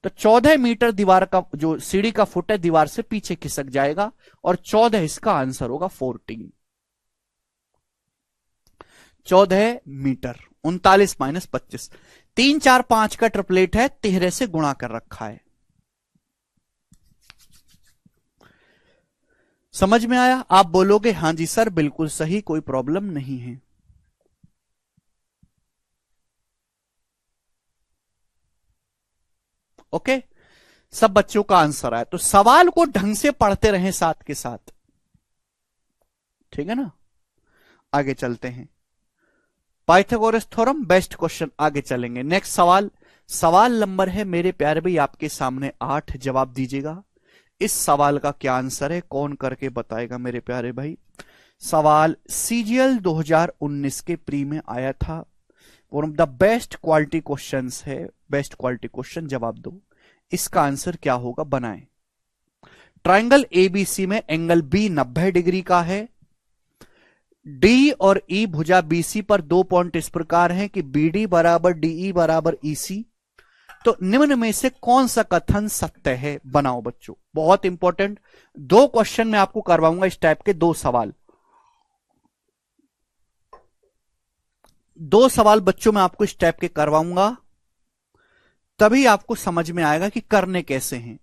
तो 14 मीटर दीवार का जो सीढ़ी का फुट है दीवार से पीछे खिसक जाएगा और 14 इसका आंसर होगा 14। 14 मीटर। 39 - 25, 3 4 5 का ट्रिपलेट है, 13 से गुणा कर रखा है। समझ में आया? आप बोलोगे हां जी सर बिल्कुल सही, कोई प्रॉब्लम नहीं है। ओके, सब बच्चों का आंसर आया। तो सवाल को ढंग से पढ़ते रहें साथ के साथ, ठीक है ना। आगे चलते हैं। पाइथागोरस थ्योरम बेस्ट क्वेश्चन, आगे चलेंगे। नेक्स्ट सवाल, सवाल नंबर है मेरे प्यारे भाई आपके सामने 8। जवाब दीजिएगा। इस सवाल का क्या आंसर है, कौन करके बताएगा मेरे प्यारे भाई? सवाल सीजीएल 2019 के प्री में आया था। One of the best quality questions है, बेस्ट क्वालिटी क्वेश्चन। जवाब दो, इसका आंसर क्या होगा, बनाएं। ट्राइंगल एबीसी में एंगल बी 90 डिग्री का है। डी और ई भुजा बीसी पर 2 पॉइंट इस प्रकार हैं कि बीडी बराबर डीई बराबर ईसी। तो निम्न में से कौन सा कथन सत्य है? बनाओ बच्चों, बहुत इंपॉर्टेंट 2 क्वेश्चन मैं आपको करवाऊंगा इस टाइप के, 2 सवाल। 2 सवाल बच्चों मैं आपको इस टाइप के करवाऊंगा, तभी आपको समझ में आएगा कि करने कैसे हैं।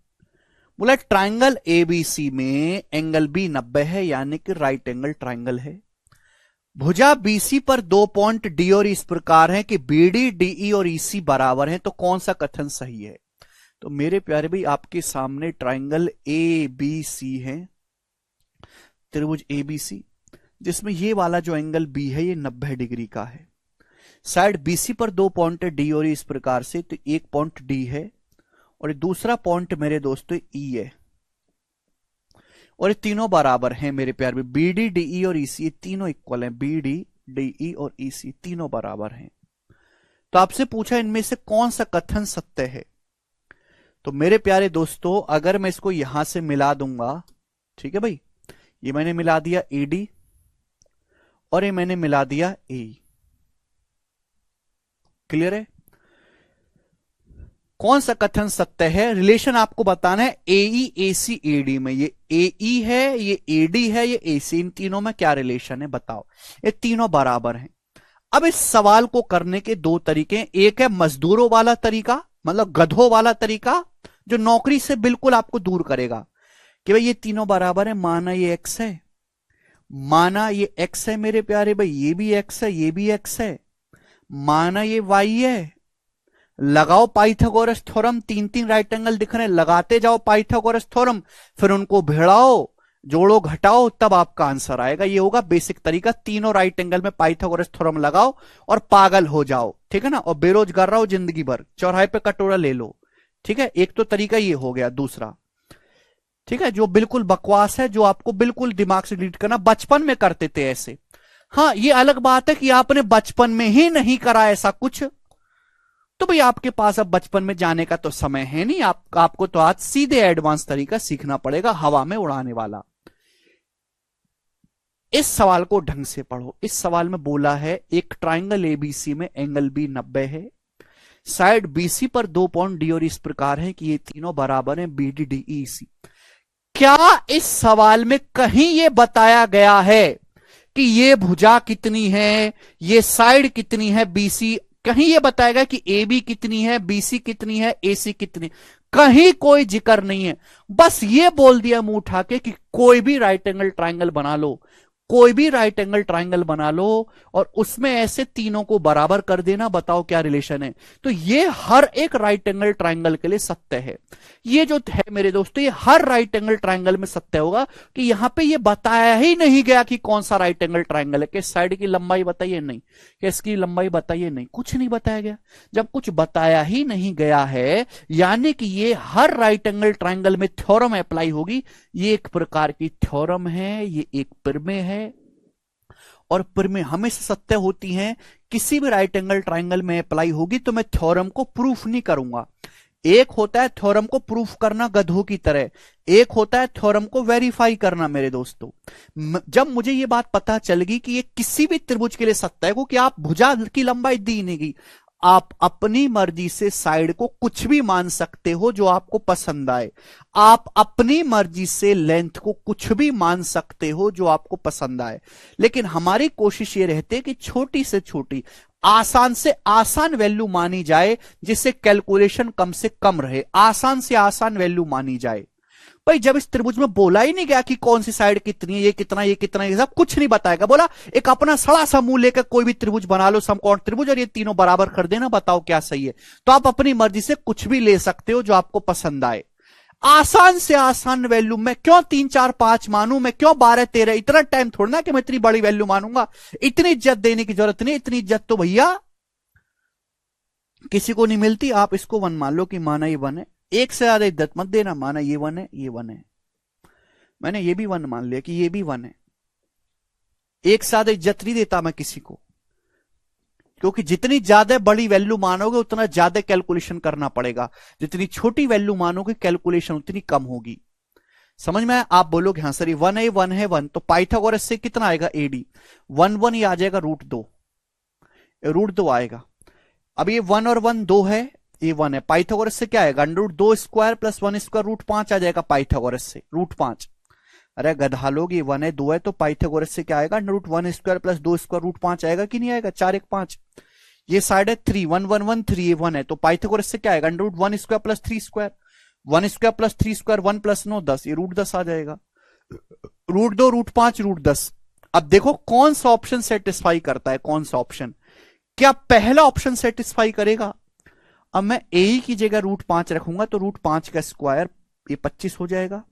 बोला ट्राइंगल एबीसी में एंगल बी 90 है, यानी कि राइट एंगल ट्राइंगल है। भुजा बीसी पर 2 पॉइंट डी और इस प्रकार है कि बीडी डीई और ईसी बराबर हैं, तो कौन सा कथन सही है? तो मेरे प्यारे भाई आपके सामने ट्राइंगल ए बी सी है, त्रिभुज एबीसी, जिसमें ये वाला जो एंगल बी है ये 90 डिग्री का है। साइड बीसी पर 2 पॉइंट है डी और इस प्रकार से, तो 1 पॉइंट डी है और दूसरा पॉइंट मेरे दोस्तों ई है, और ये तीनों बराबर हैं मेरे प्यार में। बीडी डीई और ईसी तीनों इक्वल हैं, बीडी डीई और ईसी तीनों बराबर हैं। तो आपसे पूछा इनमें से कौन सा कथन सत्य है? तो मेरे प्यारे दोस्तों अगर मैं इसको यहां से मिला दूंगा, ठीक है भाई, ये मैंने मिला दिया एडी और ये मैंने मिला दिया ए। क्लियर है? कौन सा कथन सत्य है? रिलेशन आपको बताना है एई एसी एडी में। ये एई है, ये एडी है, ये एसी, इन तीनों में क्या रिलेशन है बताओ? ये तीनों बराबर हैं। अब इस सवाल को करने के 2 तरीके हैं। एक है मजदूरों वाला तरीका, मतलब गधों वाला तरीका, जो नौकरी से बिल्कुल आपको दूर करेगा कि भाई ये तीनों बराबर है, माना ये एक्स है, माना ये एक्स है मेरे प्यारे भाई, ये भी एक्स है, ये भी एक्स है, माना ये वाई है, लगाओ पाइथागोरस थ्योरम, तीन तीन राइट एंगल दिख रहे हैं, लगाते जाओ पाइथागोरस थ्योरम, फिर उनको भिड़ाओ, जोड़ो घटाओ, तब आपका आंसर आएगा। ये होगा बेसिक तरीका, तीनों राइट एंगल में पाइथागोरस थ्योरम लगाओ और पागल हो जाओ, ठीक है ना, और बेरोजगार रहो जिंदगी भर, चौराहे पे कटोरा ले लो, ठीक है। एक तो तरीका ये हो गया। दूसरा, ठीक है, जो बिल्कुल बकवास है, जो आपको बिल्कुल दिमाग से डिलीट करना, बचपन में करते थे ऐसे। हाँ, ये अलग बात है कि आपने बचपन में ही नहीं करा ऐसा कुछ, तो भाई आपके पास अब बचपन में जाने का तो समय है नहीं, आपको तो आज सीधे एडवांस तरीका सीखना पड़ेगा, हवा में उड़ाने वाला। इस सवाल को ढंग से पढ़ो। इस सवाल में बोला है एक ट्राइंगल एबीसी में एंगल बी 90 है, साइड बीसी पर 2 पॉइंट डी और इस प्रकार है कि ये तीनों बराबर हैं बी डी डी ई सी। क्या इस सवाल में कहीं ये बताया गया है कि ये भुजा कितनी है, ये साइड कितनी है बीसी? कहीं ये बताया गया कि ए बी कितनी है, बीसी कितनी है, एसी कितनी? कहीं कोई जिक्र नहीं है। बस ये बोल दिया मुंह उठा के कि कोई भी राइट एंगल ट्राइंगल बना लो, कोई भी राइट एंगल ट्राइंगल बना लो और उसमें ऐसे तीनों को बराबर कर देना, बताओ क्या रिलेशन है। तो ये हर एक राइट एंगल ट्राइंगल के लिए सत्य है। ये जो है मेरे दोस्तों, ये हर राइट एंगल ट्राइंगल में सत्य होगा कि यहां पे ये बताया ही नहीं गया कि कौन सा राइट एंगल ट्राइंगल है, कि साइड की लंबाई बताइए नहीं, कि इसकी लंबाई बताइए नहीं, कुछ नहीं बताया गया। जब कुछ बताया ही नहीं गया है, यानी कि ये हर राइट एंगल ट्राइंगल में थ्योरम अप्लाई होगी। ये एक प्रकार की थ्योरम है, ये एक प्रमेय है, और प्रमेय हमेशा सत्य होती हैं। किसी भी राइट एंगल ट्राइंगल में अप्लाई होगी तो मैं थ्योरम को प्रूफ नहीं करूंगा। एक होता है थ्योरम को प्रूफ करना गधों की तरह, एक होता है थ्योरम को वेरीफाई करना। मेरे दोस्तों, जब मुझे ये बात पता चल गई कि ये किसी भी त्रिभुज के लिए सत्य है, क्योंकि आप भुजा की लंबाई दी नहीं गई, आप अपनी मर्जी से साइड को कुछ भी मान सकते हो जो आपको पसंद आए, आप अपनी मर्जी से लेंथ को कुछ भी मान सकते हो जो आपको पसंद आए। लेकिन हमारी कोशिश ये रहती है कि छोटी से छोटी, आसान से आसान वैल्यू मानी जाए, जिससे कैलकुलेशन कम से कम रहे, आसान से आसान वैल्यू मानी जाए। भाई जब इस त्रिभुज में बोला ही नहीं गया कि कौन सी साइड कितनी है, ये कितना, ये कितना, ये सब कुछ नहीं बताएगा, बोला एक अपना सड़ा सा मुंह लेकर कोई भी त्रिभुज बना लो, समकोण त्रिभुज, और ये तीनों बराबर कर देना, बताओ क्या सही है। तो आप अपनी मर्जी से कुछ भी ले सकते हो जो आपको पसंद आए। आसान से आसान वैल्यू, मैं क्यों 3 4 5 मानू, मैं क्यों 12 13, इतना टाइम थोड़ा कि मैं इतनी बड़ी वैल्यू मानूंगा, इतनी इज्जत देने की जरूरत नहीं। इतनी इज्जत तो भैया किसी को नहीं मिलती। आप इसको 1 मान लो कि माना ये 1 है, एक से ज्यादा इज्जत मत देना, माना ये 1 है, ये 1 है, मैंने ये भी 1 मान लिया कि ये भी 1 है, एक से ज्यादा इज्जत नहीं देता मैं किसी को, क्योंकि जितनी ज्यादा बड़ी वैल्यू मानोगे उतना ज्यादा कैलकुलेशन करना पड़ेगा, जितनी छोटी वैल्यू मानोगे कैलकुलेशन उतनी कम होगी। समझ में? आप बोलोगे हाँ सर ये 1 है, 1 है 1, तो पाइथागोरस से कितना आएगा एडी, 1 1 ये आ जाएगा √2, √2 आएगा। अब ये 1 और 1 2 है, ये 1 है, पाइथागोरस से क्या आएगा, √2 स्क्वायर प्लस 1 स्क्वायर, √5 आ जाएगा पाइथागोरस से, √5। अरे गधा लोग, ये 1 है 2 है, तो पाइथागोरस से क्या आएगा, √1 स्क्वायर प्लस 2 स्क्वायर, √5 आएगा कि नहीं आएगा, 4 1 5। ये साइड है 3 1 1 1 3, ये 1 है, तो पाइथागोरस से क्या आएगा, √1 square plus 3 square, 1 square plus 3 square, 1 plus 9 10, ये √10 आ जाएगा, √2 √5 √10। अब देखो कौन सा ऑप्शन सेटिस्फाई करता है, कौन सा ऑप्शन, क्या पहला ऑप्शन सेटिस्फाई करेगा। अब मैं ए की जगह √5 रखूंगा तो √5 का स्क्वायर ये 25 हो जाएगा,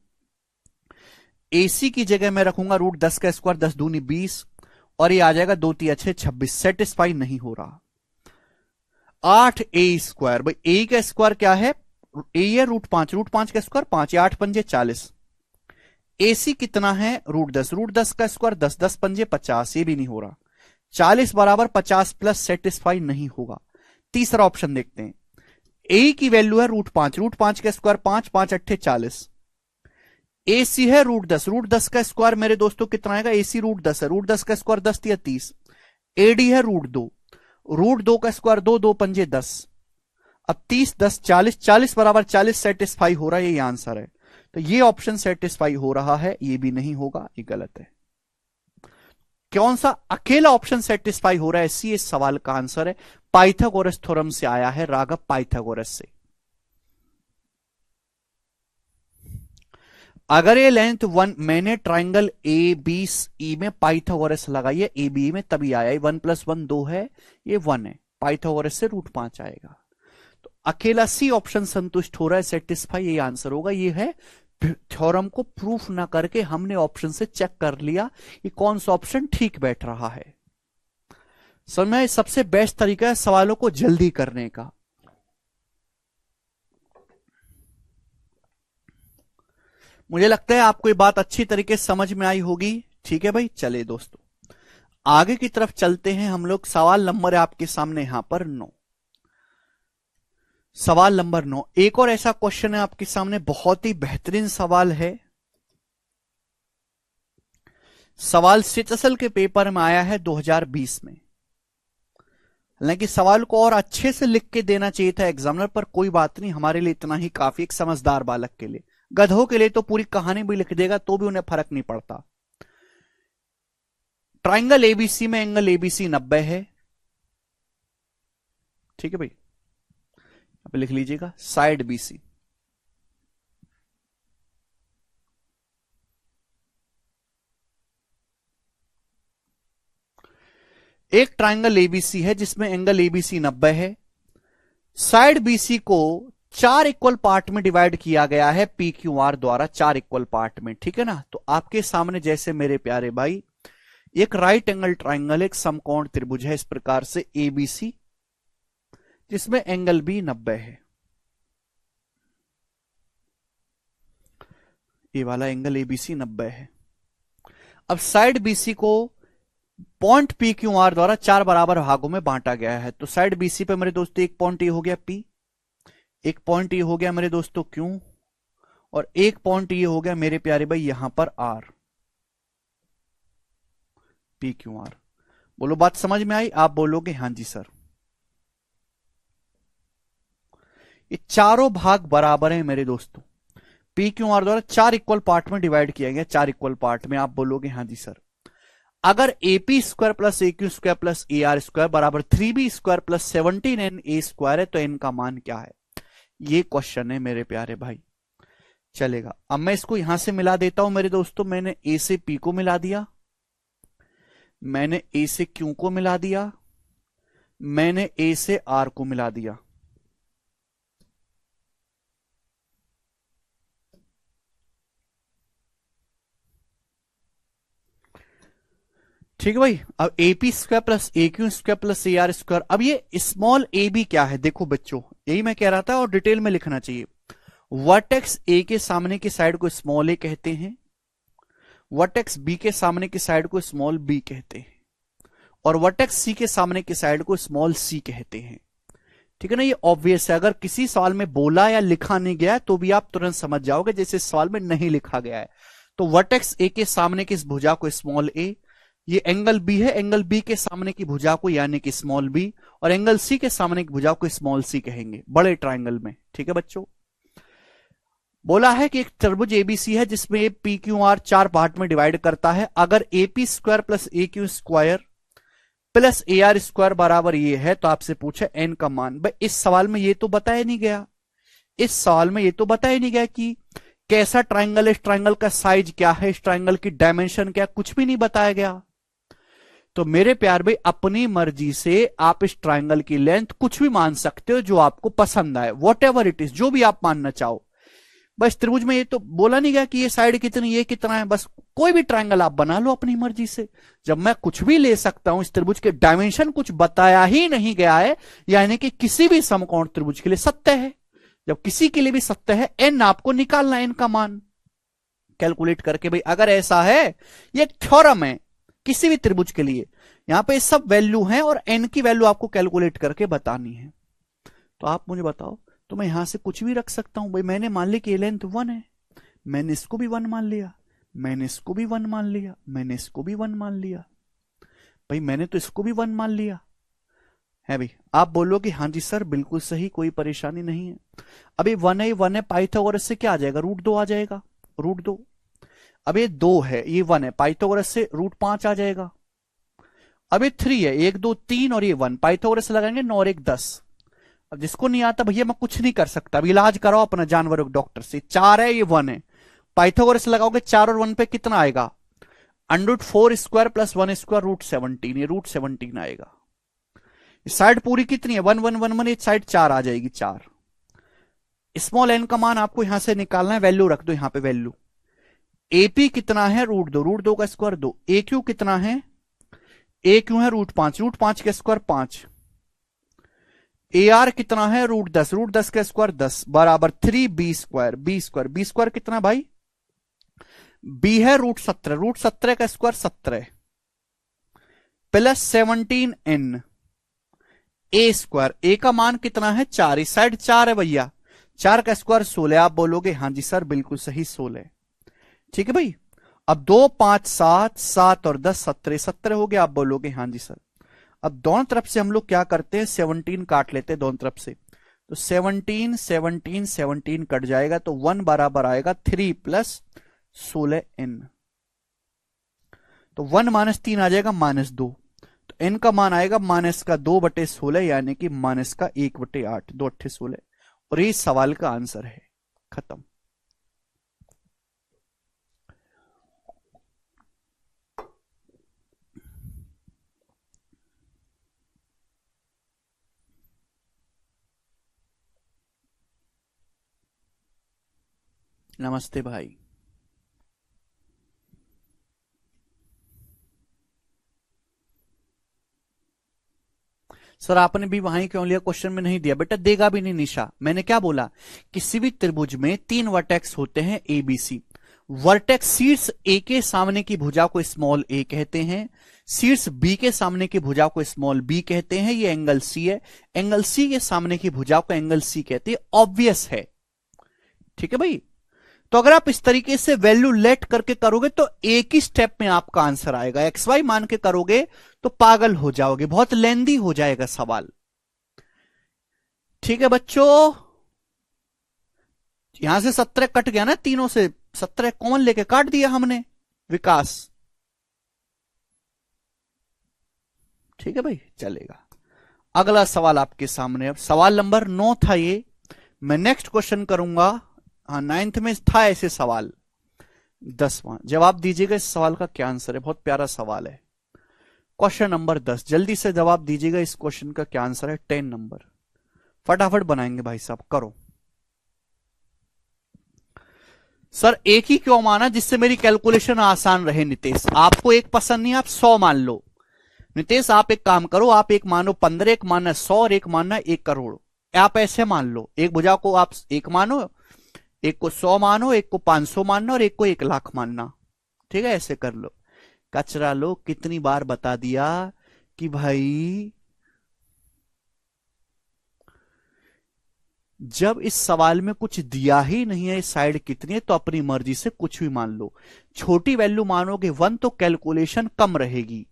एसी की जगह मैं रखूंगा √10 का स्क्वायर, 10 दूनी 20, और ये आ जाएगा 2 3 6 26। सेटिस्फाई नहीं हो रहा। 8 ए स्क्वायर, भाई ए का स्क्वायर क्या है, ए है √5, √5 का स्क्वायर 5, 8 पंजे 40, एसी कितना है √10, √10 का स्क्वायर 10, 10 पंजे 50, ये भी नहीं हो रहा, 40 बराबर 50 प्लस, सेटिस्फाई नहीं होगा। तीसरा ऑप्शन देखते हैं, ए की वैल्यू है √5, √5 का स्क्वायर 5, 5 8 40, एसी है √10, √10 का स्क्वायर मेरे दोस्तों कितना आएगा, एसी √10 है, √10 का स्क्वायर 10 या 30, एडी है √2, √2 का स्क्वायर 2, 2 पंजे 10, अब 30 10 40, 40 बराबर 40 सेटिस्फाई हो रहा है, ये आंसर है। तो ये ऑप्शन सेटिस्फाई हो रहा है, ये भी नहीं होगा, ये गलत है। कौन सा अकेला ऑप्शन सेटिस्फाई हो रहा है, इसी इस सवाल का आंसर है पाइथागोरस थ्योरम से आया है, राघव पाइथागोरस से। अगर ये लेंथ 1, मैंने ट्राइंगल ए बी ई में पाइथागोरस लगाई है, ए बी में तभी आया, 1+1 2 है, ये 1 है, पाइथागोरस से √5 आएगा। तो अकेला सी ऑप्शन संतुष्ट हो रहा है, सेटिस्फाई, ये आंसर होगा। ये है थ्योरम को प्रूफ ना करके हमने ऑप्शन से चेक कर लिया कि कौन सा ऑप्शन ठीक बैठ रहा है। समय सबसे बेस्ट तरीका है सवालों को जल्दी करने का। मुझे लगता है आपको ये बात अच्छी तरीके से समझ में आई होगी। ठीक है भाई, चले दोस्तों आगे की तरफ चलते हैं हम लोग। सवाल नंबर है आपके सामने यहां पर 9। सवाल नंबर 9, एक और ऐसा क्वेश्चन है आपके सामने, बहुत ही बेहतरीन सवाल है। सवाल सीएचएसएल के पेपर में आया है 2020 में। हालांकि सवाल को और अच्छे से लिख के देना चाहिए था एग्जामिनर, पर कोई बात नहीं, हमारे लिए इतना ही काफी, एक समझदार बालक के लिए। गधों के लिए तो पूरी कहानी भी लिख देगा तो भी उन्हें फर्क नहीं पड़ता। ट्राइंगल एबीसी में एंगल एबीसी 90 है। ठीक है भाई, यहां पे लिख लीजिएगा साइड बीसी। एक ट्राइंगल एबीसी है जिसमें एंगल एबीसी 90 है। साइड बीसी को 4 इक्वल पार्ट में डिवाइड किया गया है पी क्यू आर द्वारा, 4 इक्वल पार्ट में। ठीक है ना। तो आपके सामने जैसे मेरे प्यारे भाई एक राइट एंगल ट्राइंगल, एक समकोण त्रिभुज है इस प्रकार से एबीसी, जिसमें एंगल बी 90 है। ये वाला एंगल एबीसी 90 है। अब साइड बीसी को पॉइंट पी क्यू आर द्वारा 4 बराबर भागों में बांटा गया है। तो साइड बीसी पे मेरे दोस्तों एक पॉइंट ये हो गया पी, एक पॉइंट ये हो गया मेरे दोस्तों क्यू, और एक पॉइंट ये हो गया मेरे प्यारे भाई यहां पर आर, पी क्यू आर। बोलो बात समझ में आई? आप बोलोगे हां जी सर। ये चारों भाग बराबर हैं मेरे दोस्तों, पी क्यू आर द्वारा 4 इक्वल पार्ट में डिवाइड किया गया, 4 इक्वल पार्ट में। आप बोलोगे हां जी सर। अगर AP square plus AQ square plus AR square बराबर 3B square plus 17NA square है तो n का मान क्या है? ये क्वेश्चन है मेरे प्यारे भाई। चलेगा, अब मैं इसको यहां से मिला देता हूं मेरे दोस्तों। मैंने A से P को मिला दिया, मैंने A से Q को मिला दिया, मैंने A से R को मिला दिया। ठीक है भाई। अब AP square plus AQ square plus AR square. अब ये स्मॉल a b क्या है? देखो बच्चों, यही मैं कह रहा था और डिटेल में लिखना चाहिए। वर्टेक्स A के सामने की साइड को स्मॉल a कहते हैं, वर्टेक्स B के सामने की साइड को स्मॉल b कहते हैं, और वर्टेक्स C के सामने की साइड को स्मॉल c कहते हैं। ठीक है ना। ये ऑब्वियस है, अगर किसी सवाल में बोला या लिखा नहीं गया है तो भी आप तुरंत समझ जाओगे, जैसे सवाल में नहीं लिखा गया है। तो वर्टेक्स A के सामने की इस भुजा को स्मॉल a, ये एंगल बी है, एंगल बी के सामने की भुजा को यानी कि स्मॉल बी, और एंगल सी के सामने की भुजा को स्मॉल सी कहेंगे बड़े ट्राइंगल में। ठीक है बच्चों। बोला है कि एक त्रिभुज एबीसी है जिसमें पी क्यू आर 4 पार्ट में डिवाइड करता है। अगर AP square plus AQ square plus AR square बराबर ये है तो आपसे पूछा n का मान। भाई इस सवाल में ये तो बताया नहीं गया, इस सवाल में ये तो बताया नहीं गया कि कैसा ट्राइंगल है, इस ट्राइंगल का साइज क्या है, इस ट्राइंगल की डायमेंशन क्या, कुछ भी नहीं बताया गया। तो मेरे प्यार भाई अपनी मर्जी से आप इस ट्राइंगल की लेंथ कुछ भी मान सकते हो जो आपको पसंद आए, वॉट एवर इट इज, जो भी आप मानना चाहो। बस त्रिभुज में ये तो बोला नहीं गया कि ये साइड कितनी, ये कितना है, बस कोई भी ट्राइंगल आप बना लो अपनी मर्जी से। जब मैं कुछ भी ले सकता हूं, इस त्रिभुज के डायमेंशन कुछ बताया ही नहीं गया है, यानी कि किसी भी समकोण त्रिभुज के लिए सत्य है। जब किसी के लिए भी सत्य है, n आपको निकालना है, n का मान कैलकुलेट करके। भाई अगर ऐसा है, ये एक थ्योरम है किसी भी त्रिभुज के लिए, यहां पे सब वैल्यू हैं और n की वैल्यू आपको कैलकुलेट करके बतानी है। तो आप मुझे बताओ, तो मैं यहां से कुछ भी रख सकता हूं। भाई मैंने मान ली कि लेंथ 1 है, मैंने इसको भी 1 मान लिया, मैंने इसको भी 1 मान लिया, मैंने इसको भी 1 मान लिया। भाई मैंने तो इसको भी 1 मान लिया है। भाई आप बोलोगे हां जी सर बिल्कुल सही, कोई परेशानी नहीं है। अभी 1 है, 1 है, पाइथागोरस से क्या आ जाएगा? √2 आ जाएगा, √2। अब ये 2 है, ये 1 है, पाइथागोरस से √5 आ जाएगा। अब ये 3 है, 1 2 3 और ये 1, पाइथागोरस से लगाएंगे 9 और 1 10। अब जिसको नहीं आता भैया मैं कुछ नहीं कर सकता, अब इलाज कराओ अपना जानवरों के डॉक्टर से। 4 है, ये 1 है, पाइथागोरस लगाओगे 4 और 1 पे कितना आएगा, √4² प्लस 1² √17, ये √17 आएगा। साइड पूरी कितनी है 1 1 1 1, ये साइड 4 आ जाएगी 4। स्मॉल n का मान आपको यहां से निकालना है, वैल्यू रख दो यहां पे वैल्यू। एपी कितना है √2 का स्क्वायर 2। ए क्यू कितना है, ए क्यू है √5 का स्क्वायर 5। ए आर कितना है √10 का स्क्वायर 10 बराबर 3b²। बी स्क्वायर कितना भाई, बी है √17 का स्क्वायर 17 प्लस 17n। ए स्क्वायर, ए का मान कितना है 4, इस साइड 4 है भैया, 4 का स्क्वायर 16। आप बोलोगे हाँ जी सर बिल्कुल सही 16। ठीक है भाई। अब 2 5 7 7 और 10 17 17 हो गया। आप बोलोगे हाँ जी सर। अब दोनों तरफ से हम लोग क्या करते हैं 17 काट लेते हैं दोनों तरफ से, तो 17 17 17 कट जाएगा, तो 1 बराबर आएगा 3 प्लस 16n। तो 1 -3 आ जाएगा -2, तो n का मान आएगा -2/16 यानी कि -1/8, 2 8 16। और ये सवाल का आंसर है। खत्म। नमस्ते भाई। सर आपने भी वहीं क्यों लिया, क्वेश्चन में नहीं दिया बेटा, देगा भी नहीं निशा। मैंने क्या बोला, किसी भी त्रिभुज में 3 वर्टेक्स होते हैं ए बी सी। वर्टेक्स शीर्ष ए के सामने की भुजा को स्मॉल ए कहते हैं, शीर्ष बी के सामने की भुजा को स्मॉल बी कहते हैं, ये एंगल सी है। एंगल सी के सामने की भुजा को एंगल सी कहते हैं। ऑब्वियस है। ठीक है भाई। तो अगर आप इस तरीके से वैल्यू लेट करके करोगे तो एक ही स्टेप में आपका आंसर आएगा। एक्स वाई मान के करोगे तो पागल हो जाओगे, बहुत लेंदी हो जाएगा सवाल। ठीक है बच्चों, यहां से 17 कट गया ना, तीनों से 17 कॉमन लेके काट दिया हमने विकास। ठीक है भाई, चलेगा। अगला सवाल आपके सामने, अब सवाल नंबर 9 था ये। मैं नेक्स्ट क्वेश्चन करूंगा। हाँ 9th में था ऐसे सवाल। 10वां जवाब दीजिएगा इस सवाल का क्या आंसर है, बहुत प्यारा सवाल है। क्वेश्चन नंबर 10, जल्दी से जवाब दीजिएगा इस क्वेश्चन का क्या आंसर है। 10 नंबर फटाफट बनाएंगे भाई साहब, करो। सर एक ही क्यों माना, जिससे मेरी कैलकुलेशन आसान रहे। नितेश आपको एक पसंद नहीं, आप 100 मान लो। नितेश आप एक काम करो, आप एक मानो 15, एक मानना 100 और एक मानना 1 करोड़। आप ऐसे मान लो, एक भुजा को आप 1 मानो, एक को 100 मानो, एक को 500 मानना और एक को 1 लाख मानना। ठीक है, ऐसे कर लो। कचरा लो, कितनी बार बता दिया कि भाई जब इस सवाल में कुछ दिया ही नहीं है, साइड कितनी है, तो अपनी मर्जी से कुछ भी मान लो। छोटी वैल्यू मानोगे 1 तो कैलकुलेशन कम रहेगी।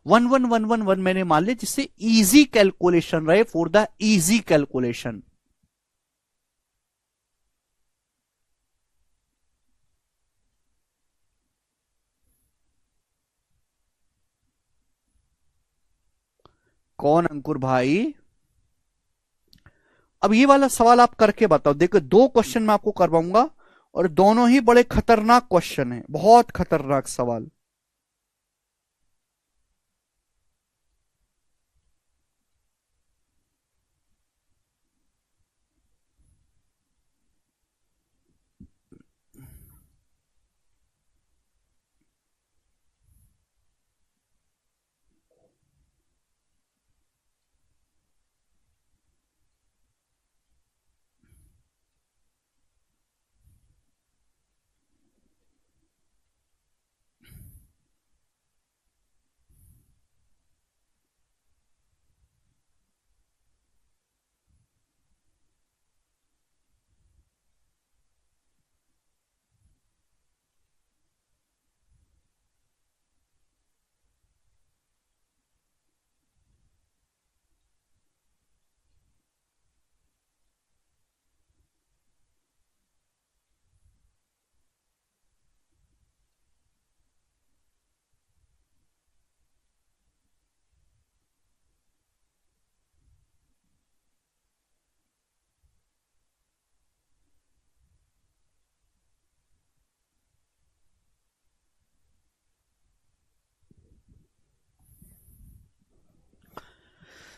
1 1 1 1 1 मैंने मान लिया, जिससे इजी कैलकुलेशन रहे, फॉर द इजी कैलकुलेशन। कौन अंकुर भाई। अब ये वाला सवाल आप करके बताओ। देखो 2 क्वेश्चन मैं आपको करवाऊंगा और दोनों ही बड़े खतरनाक क्वेश्चन है, बहुत खतरनाक सवाल।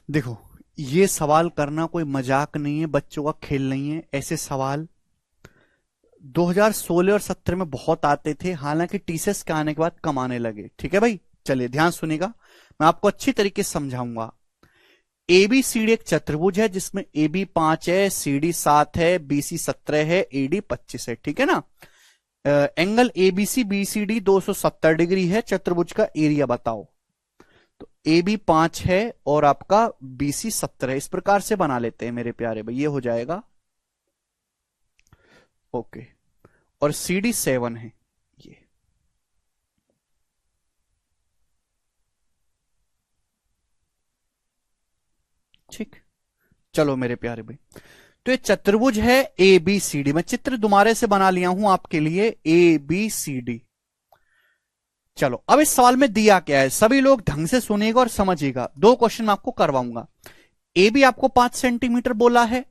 देखो, ये सवाल करना कोई मजाक नहीं है, बच्चों का खेल नहीं है। ऐसे सवाल 2016 और 17 में बहुत आते थे, हालांकि टीसीएस के आने के बाद कम आने लगे। ठीक है भाई, चलिए ध्यान सुनिएगा, मैं आपको अच्छी तरीके से समझाऊंगा। एबीसीडी एक चतुर्भुज है जिसमें AB 5 है, CD 7 है, BC 17 है, AD 25 है। ठीक है ना। एंगल ABC BCD 270 डिग्री है। चतुर्भुज का एरिया बताओ। तो AB 5 है और आपका BC 17 है। इस प्रकार से बना लेते हैं मेरे प्यारे भाई, ये हो जाएगा ओके। और CD 7 है ये। ठीक, चलो मेरे प्यारे भाई, तो ये चतुर्भुज है ABCD। मैं चित्र दोबारा से बना लिया हूं आपके लिए, ABCD। चलो, अब इस सवाल में दिया क्या है, सभी लोग ढंग से सुनिएगा और समझिएगा। दो क्वेश्चन मैं आपको करवाऊंगा। AB आपको 5 सेंटीमीटर बोला है,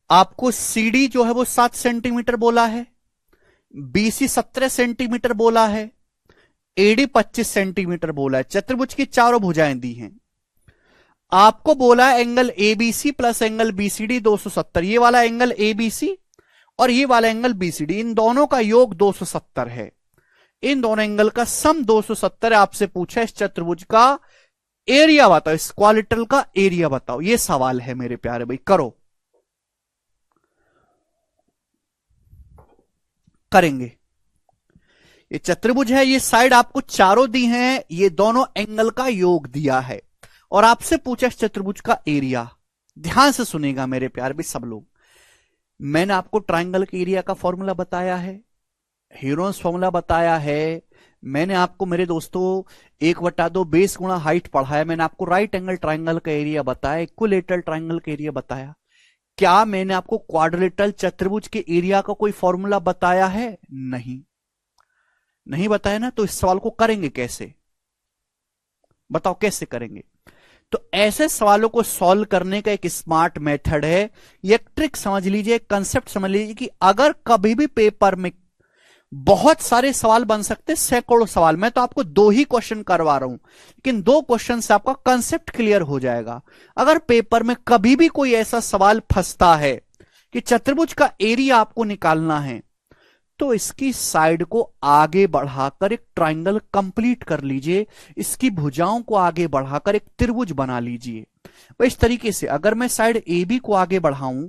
आपको CD जो है वो 7 सेंटीमीटर बोला है, BC 17 सेंटीमीटर बोला है, AD 25 सेंटीमीटर बोला है। चतुर्भुज की चारों भुजाएं दी हैं। आपको बोला है angle ABC plus angle BCD 270। ये वाला एंगल ABC और ये वाला एंगल BCD, इन दोनों का योग 270 है। इन दोनों एंगल का सम 270 है। आपसे पूछा इस चतुर्भुज का एरिया बताओ, इस क्वालिटल का एरिया बताओ। ये सवाल है मेरे प्यारे भाई, करो, करेंगे। ये चतुर्भुज है, ये साइड आपको चारों दी हैं, ये दोनों एंगल का योग दिया है और आपसे पूछा इस चतुर्भुज का एरिया। ध्यान से सुनेगा मेरे प्यारे भाई सब लोग। मैंने आपको ट्राइंगल के एरिया का फॉर्मूला बताया है, हीरोन्स फॉर्मूला बताया है। मैंने आपको मेरे दोस्तों 1/2 बेस गुणा हाइट पढ़ाया। मैंने आपको राइट एंगल ट्राइंगल का एरिया बताया, इक्विलेटरल ट्राइंगल का एरिया बताया। क्या मैंने आपको क्वाड्रिलेटरल चतुर्भुज के एरिया का कोई फॉर्मूला बताया है? नहीं, नहीं बताया ना। तो इस सवाल को करेंगे कैसे, बताओ कैसे करेंगे। तो ऐसे सवालों को सॉल्व करने का एक स्मार्ट मेथड है, ये एक ट्रिक समझ लीजिए, एक कंसेप्ट समझ लीजिए कि अगर कभी भी पेपर में बहुत सारे सवाल बन सकते हैं, सैकड़ों सवाल, मैं तो आपको 2 ही क्वेश्चन करवा रहा हूं, लेकिन 2 क्वेश्चन से आपका कंसेप्ट क्लियर हो जाएगा। अगर पेपर में कभी भी कोई ऐसा सवाल फंसता है कि चतुर्भुज का एरिया आपको निकालना है, तो इसकी साइड को आगे बढ़ाकर एक ट्राइंगल कंप्लीट कर लीजिए, इसकी भुजाओं को आगे बढ़ाकर एक त्रिभुज बना लीजिए। इस तरीके से अगर मैं साइड AB को आगे बढ़ाऊं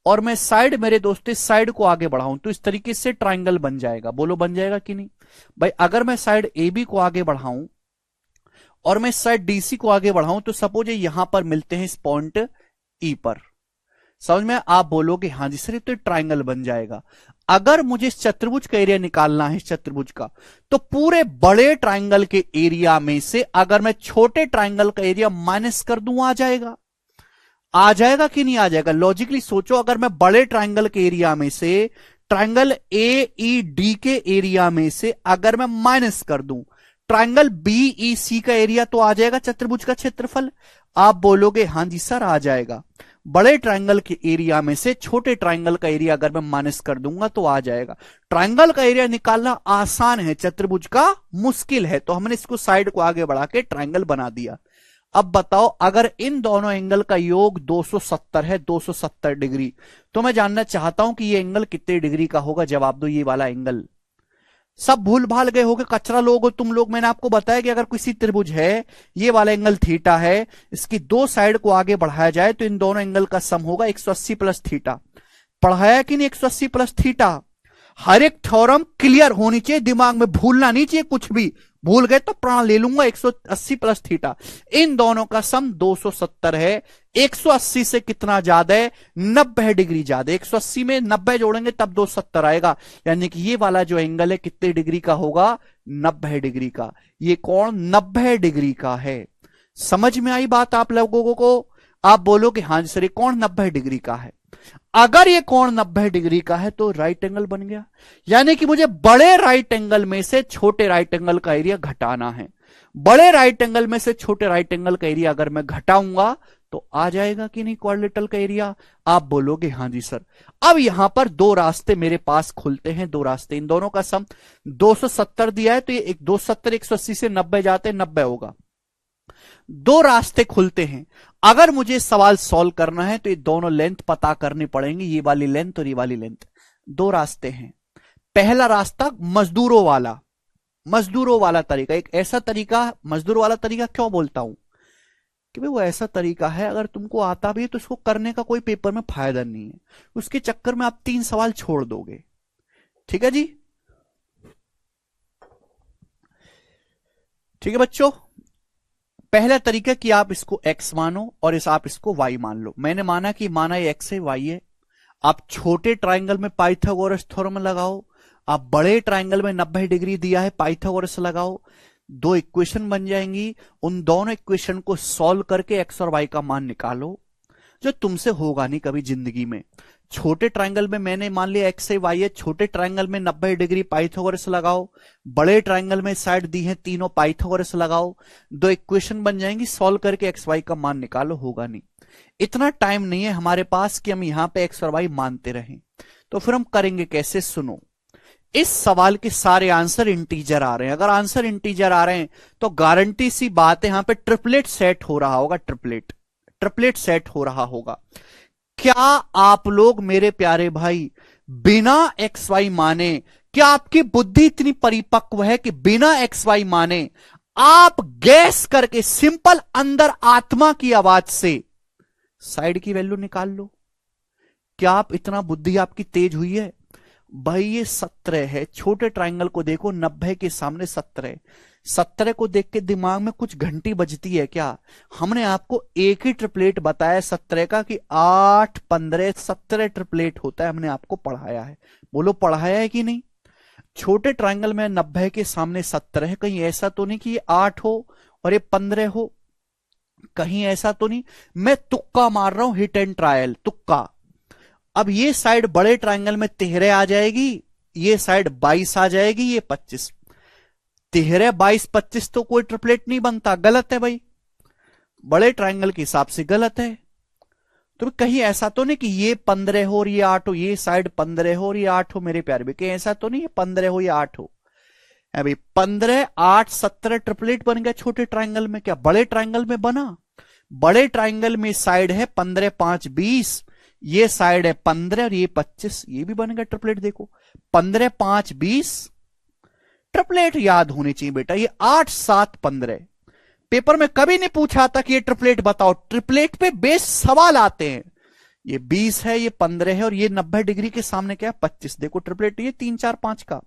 और मैं साइड, मेरे दोस्तों, इस साइड को आगे बढ़ाऊं, तो इस तरीके से ट्राइंगल बन जाएगा। बोलो बन जाएगा कि नहीं भाई। अगर मैं साइड AB को आगे बढ़ाऊं और मैं साइड DC को आगे बढ़ाऊं, तो सपोज यहां पर मिलते हैं इस पॉइंट E पर, समझ में आप बोलोगे हाँ जी सर ये तो ट्राइंगल बन जाएगा। अगर मुझे इस चतुर्भुज का एरिया निकालना है, इस चतुर्भुज का, तो पूरे बड़े ट्राइंगल के एरिया में से अगर मैं छोटे ट्राइंगल का एरिया माइनस कर दूं, आ जाएगा। आ जाएगा कि नहीं आ जाएगा? लॉजिकली सोचो, अगर मैं बड़े ट्राइंगल के एरिया में से ट्राइंगल AED के एरिया में से अगर मैं माइनस कर दूं, ट्राइंगल BEC का एरिया तो आ जाएगा चतुर्भुज का क्षेत्रफल। आप बोलोगे हाँ जी सर आ जाएगा। बड़े ट्राइंगल के एरिया में से छोटे ट्राइंगल का एरिया अगर मैं माइनस कर दूंगा तो आ जाएगा। ट्राइंगल का एरिया निकालना आसान है, चतुर्भुज का मुश्किल है। तो हमने इसको साइड को आगे बढ़ा के ट्राइंगल बना दिया। अब बताओ, अगर इन दोनों एंगल का योग 270 है, 270 डिग्री, तो मैं जानना चाहता हूं कि ये एंगल कितने डिग्री का होगा। जवाब दो, ये वाला एंगल। सब भूल भाल गए होगे, कचरा लोग हो तुम लोग। मैंने आपको बताया कि अगर किसी त्रिभुज है, ये वाला एंगल थीटा है, इसकी 2 साइड को आगे बढ़ाया जाए तो इन दोनों एंगल का सम होगा 180 प्लस थीटा। पढ़ाया कि नहीं 180 प्लस थीटा? हर एक थ्योरम क्लियर होनी चाहिए, दिमाग में भूलना नहीं चाहिए कुछ भी। भूल गए तो प्राण ले लूंगा। 180 प्लस थीटा, इन दोनों का सम 270 है। 180 से कितना ज्यादा है? 90 डिग्री ज्यादा। 180 में 90 जोड़ेंगे तब 270 आएगा, यानी कि ये वाला जो एंगल है कितने डिग्री का होगा? 90 डिग्री का। ये कोण 90 डिग्री का है। समझ में आई बात आप लोगों को? आप बोलोगे हाँ जी सर ये कोण 90 डिग्री का है। अगर ये कोण 90 डिग्री का है तो राइट एंगल बन गया, यानी कि मुझे बड़े राइट एंगल में से छोटे राइट एंगल का एरिया घटाना है। बड़े राइट एंगल में से छोटे राइट एंगल का एरिया अगर मैं घटाऊंगा तो आ जाएगा कि नहीं क्वाड्रिलेटरल का एरिया? आप बोलोगे हाँ जी सर। अब यहां पर 2 रास्ते मेरे पास खुलते हैं, 2 रास्ते। इन दोनों का सम 270 दिया है, तो ये 270 180 से 90 जाते हैं, 90 होगा। दो रास्ते खुलते हैं। अगर मुझे सवाल सॉल्व करना है तो ये दोनों लेंथ पता करनी पड़ेंगी, ये वाली लेंथ और ये वाली लेंथ। दो रास्ते हैं। पहला रास्ता मजदूरों वाला तरीका, एक ऐसा तरीका, मजदूर वाला तरीका क्यों बोलता हूं कि भाई वो ऐसा तरीका है, अगर तुमको आता भी है तो उसको करने का कोई पेपर में फायदा नहीं है, उसके चक्कर में आप 3 सवाल छोड़ दोगे। ठीक है जी, ठीक है बच्चों। पहला तरीका कि आप इसको x मानो और आप इसको y मान लो। मैंने माना कि माना ये x है y है। आप छोटे ट्राइंगल में पाइथागोरस थ्योरम लगाओ, आप बड़े ट्राइंगल में 90 डिग्री दिया है पाइथागोरस लगाओ, दो इक्वेशन बन जाएंगी। उन दोनों इक्वेशन को सॉल्व करके x और y का मान निकालो, जो तुमसे होगा नहीं कभी जिंदगी में। छोटे ट्राइंगल में मैंने मान लिया x है y है, छोटे ट्राइंगल में 90 डिग्री पाइथागोरस लगाओ, बड़े ट्राइंगल में साइड दी है तीनों पाइथागोरस लगाओ, दो इक्वेशन बन जाएंगी, सॉल्व करके x y का मान निकालो, होगा नहीं। इतना टाइम नहीं है हमारे पास कि हम यहां पे x और y मानते रहें। तो फिर हम करेंगे कैसे, सुनो। इस सवाल के सारे आंसर इंटीजर आ रहे हैं। अगर आंसर इंटीजर आ रहे हैं तो गारंटी सी बात है यहां पे ट्रिपलेट सेट हो रहा होगा, ट्रिपलेट सेट हो रहा होगा। क्या आप लोग मेरे प्यारे भाई बिना एक्स वाई माने, क्या आपकी बुद्धि इतनी परिपक्व है कि बिना एक्स वाई माने आप गैस करके सिंपल अंदर आत्मा की आवाज से साइड की वैल्यू निकाल लो? क्या आप इतना बुद्धि आपकी तेज हुई है? भाई ये 17 है, छोटे ट्राइंगल को देखो, 90 के सामने 17 को देख के दिमाग में कुछ घंटी बजती है क्या? हमने आपको एक ही ट्रिपलेट बताया 17 का कि 8 15 17 ट्रिपलेट होता है, हमने आपको पढ़ाया है। बोलो पढ़ाया है कि नहीं? छोटे ट्राइंगल में 90 के सामने 17 है, कहीं ऐसा तो नहीं कि ये 8 हो और ये 15 हो, कहीं ऐसा तो नहीं। मैं तुक्का मार रहा हूं, हिट एंड ट्रायल, तुक्का। अब ये साइड बड़े ट्राइंगल में 13 आ जाएगी, ये साइड 22 आ जाएगी, ये 25। 13 22 25 तो कोई ट्रिपलेट नहीं बनता, गलत है भाई, बड़े ट्राइंगल के हिसाब से गलत है। तो कहीं ऐसा तो नहीं कि ये 15 हो और ये 8 हो, ये साइड 15 हो और ये 8 हो, मेरे प्यारे भी कहीं ऐसा तो नहीं ये 15 हो या 8 हो है भाई। 15 8 17 ट्रिपलेट बन गया छोटे ट्राइंगल में, क्या बड़े ट्राइंगल में बना? बड़े ट्राइंगल में साइड है 15 5 20, ये साइड है 15 और ये 25, ये भी बन गया ट्रिपलेट। देखो 15 5 20 ट्रिपलेट याद होनी चाहिए बेटा। ये 8 7 15 पेपर में कभी नहीं पूछा था कि ये ट्रिपलेट बताओ, ट्रिपलेट पे बेस सवाल आते हैं। ये 20 है, ये 15 है और ये 90 डिग्री के सामने क्या है 25। देखो ट्रिपलेट ये 3 4 5 का,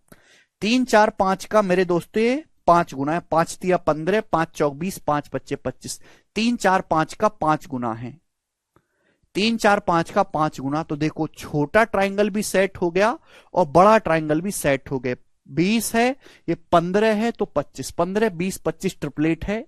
3 4 5 का मेरे दोस्तों ये 5 गुना है, 5 तिया 15 5 चौक 20 5 25 25, 3 4 5 का 5 गुना है, 3 4 5 का 5 गुना। तो देखो छोटा ट्राइंगल भी सेट हो गया और बड़ा ट्राइंगल भी सेट हो गया। 20 है, ये 15 है तो 25, 15 20 25 ट्रिपलेट है,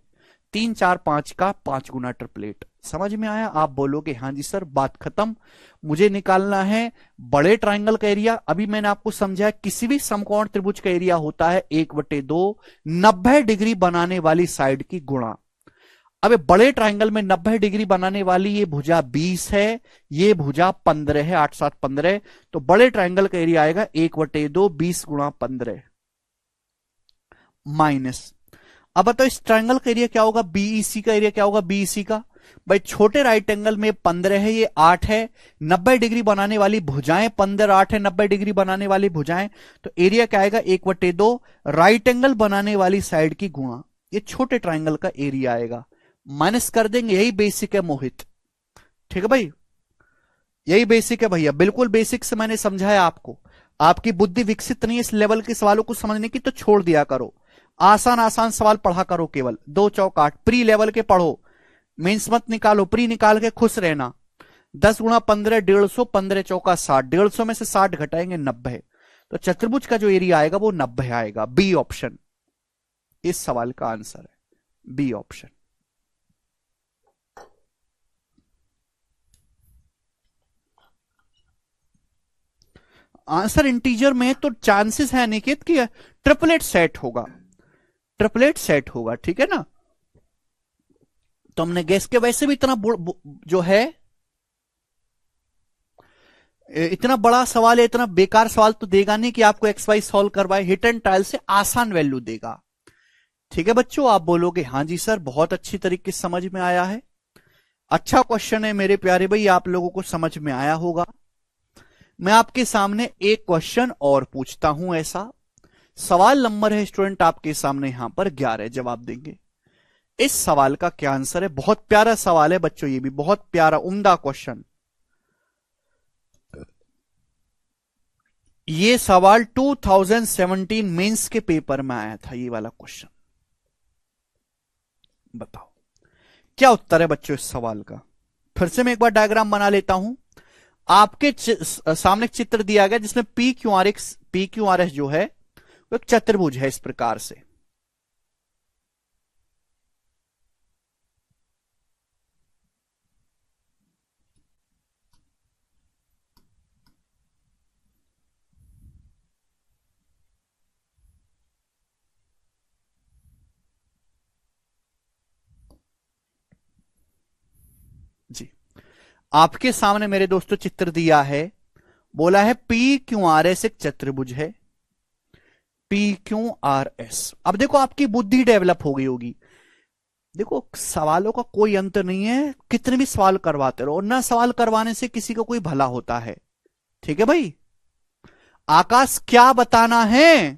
3 4 5 का 5 गुना ट्रिपलेट। समझ में आया? आप बोलोगे हाँ जी सर, बात खत्म। मुझे निकालना है बड़े ट्राइंगल का एरिया। अभी मैंने आपको समझाया किसी भी समकोण त्रिभुज का एरिया होता है 1/2 90 डिग्री बनाने वाली साइड की गुणा। अब बड़े ट्राइंगल में 90 डिग्री बनाने वाली ये भुजा 20 है, ये भुजा 15 है, 8 7 15, तो बड़े ट्राइंगल का एरिया आएगा 1/2 20 गुणा 15 माइनस। अब बताओ इस ट्राइंगल का एरिया क्या होगा, बीईसी का एरिया क्या होगा, बीईसी का? भाई छोटे राइट एंगल में 15 है, ये 8 है, 90 डिग्री बनाने वाली भुजाएं 15 8 है, 90 डिग्री बनाने वाली भुजाएं, तो एरिया क्या आएगा 1/2 राइट एंगल बनाने वाली साइड की गुणा। ये छोटे ट्राइंगल का एरिया आएगा, माइनस कर देंगे। यही बेसिक है मोहित, ठीक है भाई, यही बेसिक है भैया, बिल्कुल बेसिक से मैंने समझाया आपको। आपकी बुद्धि विकसित नहीं है इस लेवल के सवालों को समझने की, तो छोड़ दिया करो, आसान आसान सवाल पढ़ा करो, केवल 2 चौक 8 प्री लेवल के पढ़ो, मेंस मत निकालो, प्री निकाल के खुश रहना। 10 गुणा 15 150, 15 चौका 60, 150 में से 60 घटाएंगे 90, तो चतुर्भुज का जो एरिया आएगा वो 90 आएगा। बी ऑप्शन इस सवाल का आंसर है, बी ऑप्शन। आंसर इंटीजर में तो चांसेस है निकेत कि ट्रिपलेट सेट होगा, ट्रिपलेट सेट होगा, ठीक है ना? तो हमने गैस के, वैसे भी इतना जो है इतना बड़ा सवाल है, इतना बेकार सवाल तो देगा नहीं कि आपको एक्स वाई सॉल्व करवाए, हिट एंड ट्रायल से आसान वैल्यू देगा। ठीक है बच्चों, आप बोलोगे हाँ जी सर, बहुत अच्छी तरीके से समझ में आया है। अच्छा क्वेश्चन है मेरे प्यारे भाई, आप लोगों को समझ में आया होगा। मैं आपके सामने एक क्वेश्चन और पूछता हूं। ऐसा सवाल नंबर है स्टूडेंट आपके सामने यहां पर 11 जवाब देंगे। इस सवाल का क्या आंसर है? बहुत प्यारा सवाल है बच्चों, ये भी बहुत प्यारा उम्दा क्वेश्चन। ये सवाल 2017 मेंस के पेपर में आया था, ये वाला क्वेश्चन। बताओ क्या उत्तर है बच्चों इस सवाल का। फिर से मैं एक बार डायग्राम बना लेता हूं। आपके सामने एक चित्र दिया गया जिसमें पी क्यू आर एस जो है वो एक चतुर्भुज है इस प्रकार से। जी, आपके सामने मेरे दोस्तों चित्र दिया है, बोला है पी क्यू आर एस एक चतुर्भुज है। P Q R S. अब देखो आपकी बुद्धि डेवलप हो गई होगी। देखो सवालों का कोई अंत नहीं है, कितने भी सवाल करवाते रहो, ना सवाल करवाने से किसी को कोई भला होता है। ठीक है भाई। आकाश क्या बताना है?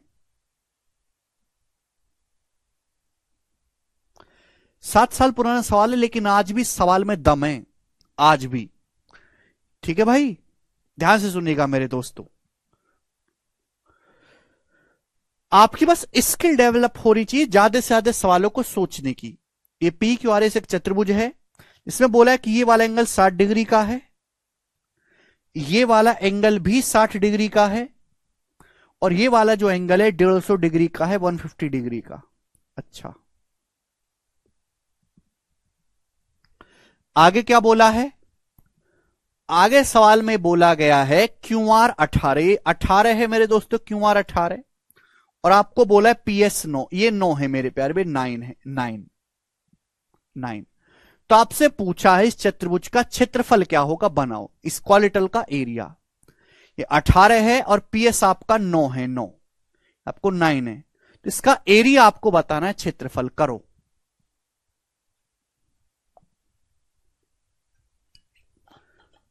7 साल पुराना सवाल है लेकिन आज भी सवाल में दम है, आज भी। ठीक है भाई, ध्यान से सुनिएगा मेरे दोस्तों। आपकी बस स्किल डेवलप हो रही चाहिए ज्यादा से ज्यादा सवालों को सोचने की। ये पी क्यू आर एस एक चतुर्भुज है, इसमें बोला है कि ये वाला एंगल 60 डिग्री का है, ये वाला एंगल भी 60 डिग्री का है, और ये वाला जो एंगल है 150 डिग्री का है, 150 डिग्री का। अच्छा, आगे क्या बोला है? आगे सवाल में बोला गया है क्यू आर 18 है मेरे दोस्तों, क्यू आर 18। और आपको बोला है पी एस 9, ये 9 है मेरे प्यारे भाई, 9 है, 9। तो आपसे पूछा है इस चतुर्भुज का क्षेत्रफल क्या होगा, बनाओ इस क्वालिटल का एरिया। ये 18 है और पी एस आपका 9 है, 9 आपको 9 है, तो इसका एरिया आपको बताना है, क्षेत्रफल करो।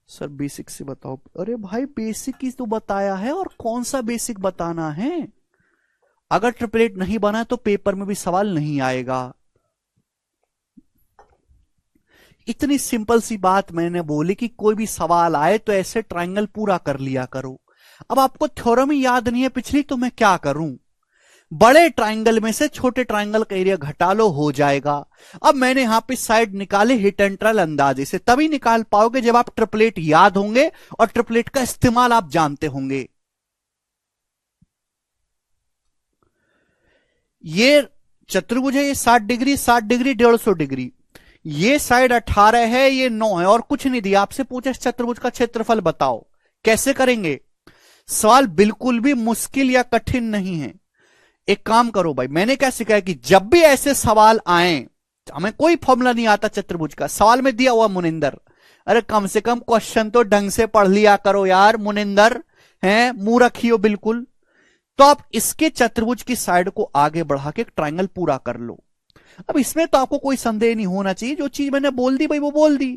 सर बेसिक से बताओ। अरे भाई बेसिक ही तो बताया है, और कौन सा बेसिक बताना है? अगर ट्रिपलेट नहीं बना तो पेपर में भी सवाल नहीं आएगा। इतनी सिंपल सी बात मैंने बोली कि कोई भी सवाल आए तो ऐसे ट्रायंगल पूरा कर लिया करो। अब आपको थ्योरम ही याद नहीं है पिछली, तो मैं क्या करूं? बड़े ट्रायंगल में से छोटे ट्रायंगल का एरिया घटा लो, हो जाएगा। अब मैंने यहां पे साइड निकाले हिट एंड ट्रायल अंदाजे से, तभी निकाल पाओगे जब आप ट्रिपलेट याद होंगे और ट्रिपलेट का इस्तेमाल आप जानते होंगे। ये चतुर्भुज है, ये 60 डिग्री 60 डिग्री 150 डिग्री, ये साइड 18 है, ये 9 है, और कुछ नहीं दिया। आपसे पूछा इस चतुर्भुज का क्षेत्रफल बताओ, कैसे करेंगे? सवाल बिल्कुल भी मुश्किल या कठिन नहीं है। एक काम करो भाई, मैंने क्या सिखाया कि जब भी ऐसे सवाल आए, हमें कोई फॉर्मूला नहीं आता चतुर्भुज का, सवाल में दिया हुआ मुनिंदर, अरे कम से कम क्वेश्चन तो ढंग से पढ़ लिया करो यार मुनिंदर, हैं मुंह रखियो बिल्कुल। तो आप इसके चतुर्भुज की साइड को आगे बढ़ा के एक ट्रायंगल पूरा कर लो। अब इसमें तो आपको कोई संदेह नहीं होना चाहिए, जो चीज मैंने बोल दी भाई वो बोल दी।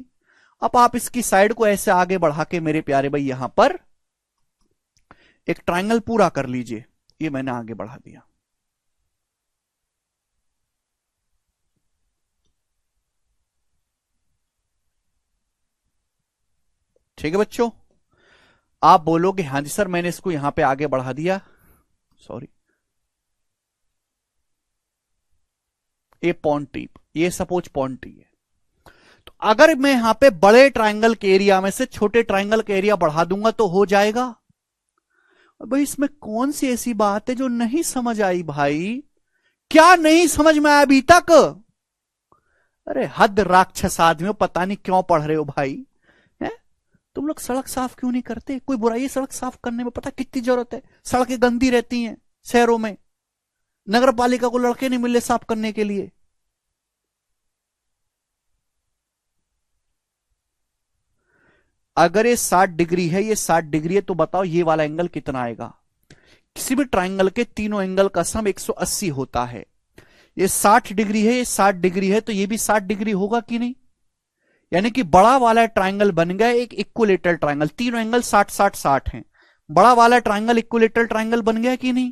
अब आप इसकी साइड को ऐसे आगे बढ़ा के मेरे प्यारे भाई यहां पर एक ट्रायंगल पूरा कर लीजिए। ये मैंने आगे बढ़ा दिया। ठीक है बच्चों, आप बोलोगे हाँ जी सर मैंने इसको यहां पे आगे बढ़ा दिया। सॉरी, ये पॉइंट टी, ये सपोज पॉइंट टी है। तो अगर मैं यहां पे बड़े ट्रायंगल के एरिया में से छोटे ट्रायंगल का एरिया बढ़ा दूंगा तो हो जाएगा। भाई इसमें कौन सी ऐसी बात है जो नहीं समझ आई भाई? क्या नहीं समझ में आया अभी तक? अरे हद राक्षस आदमियों, पता नहीं क्यों पढ़ रहे हो भाई। है? तुम लोग सड़क साफ क्यों नहीं करते? कोई बुराई है सड़क साफ करने में? पता कितनी जरूरत है, सड़कें गंदी रहती हैं शहरों में, नगर पालिका को लड़के नहीं मिले साफ करने के लिए। अगर ये 60 डिग्री है, ये 60 डिग्री है, तो बताओ ये वाला एंगल कितना आएगा? किसी भी ट्रायंगल के तीनों एंगल का सम 180 होता है। ये 60 डिग्री है, ये 60 डिग्री है, तो ये भी 60 डिग्री होगा कि नहीं? यानी कि बड़ा वाला ट्राइंगल बन गया एक इक्विलेटरल ट्राइंगल, तीनों एंगल 60 60 60 हैं, बड़ा वाला ट्राइंगल इक्विलेटरल ट्राइंगल बन गया कि नहीं?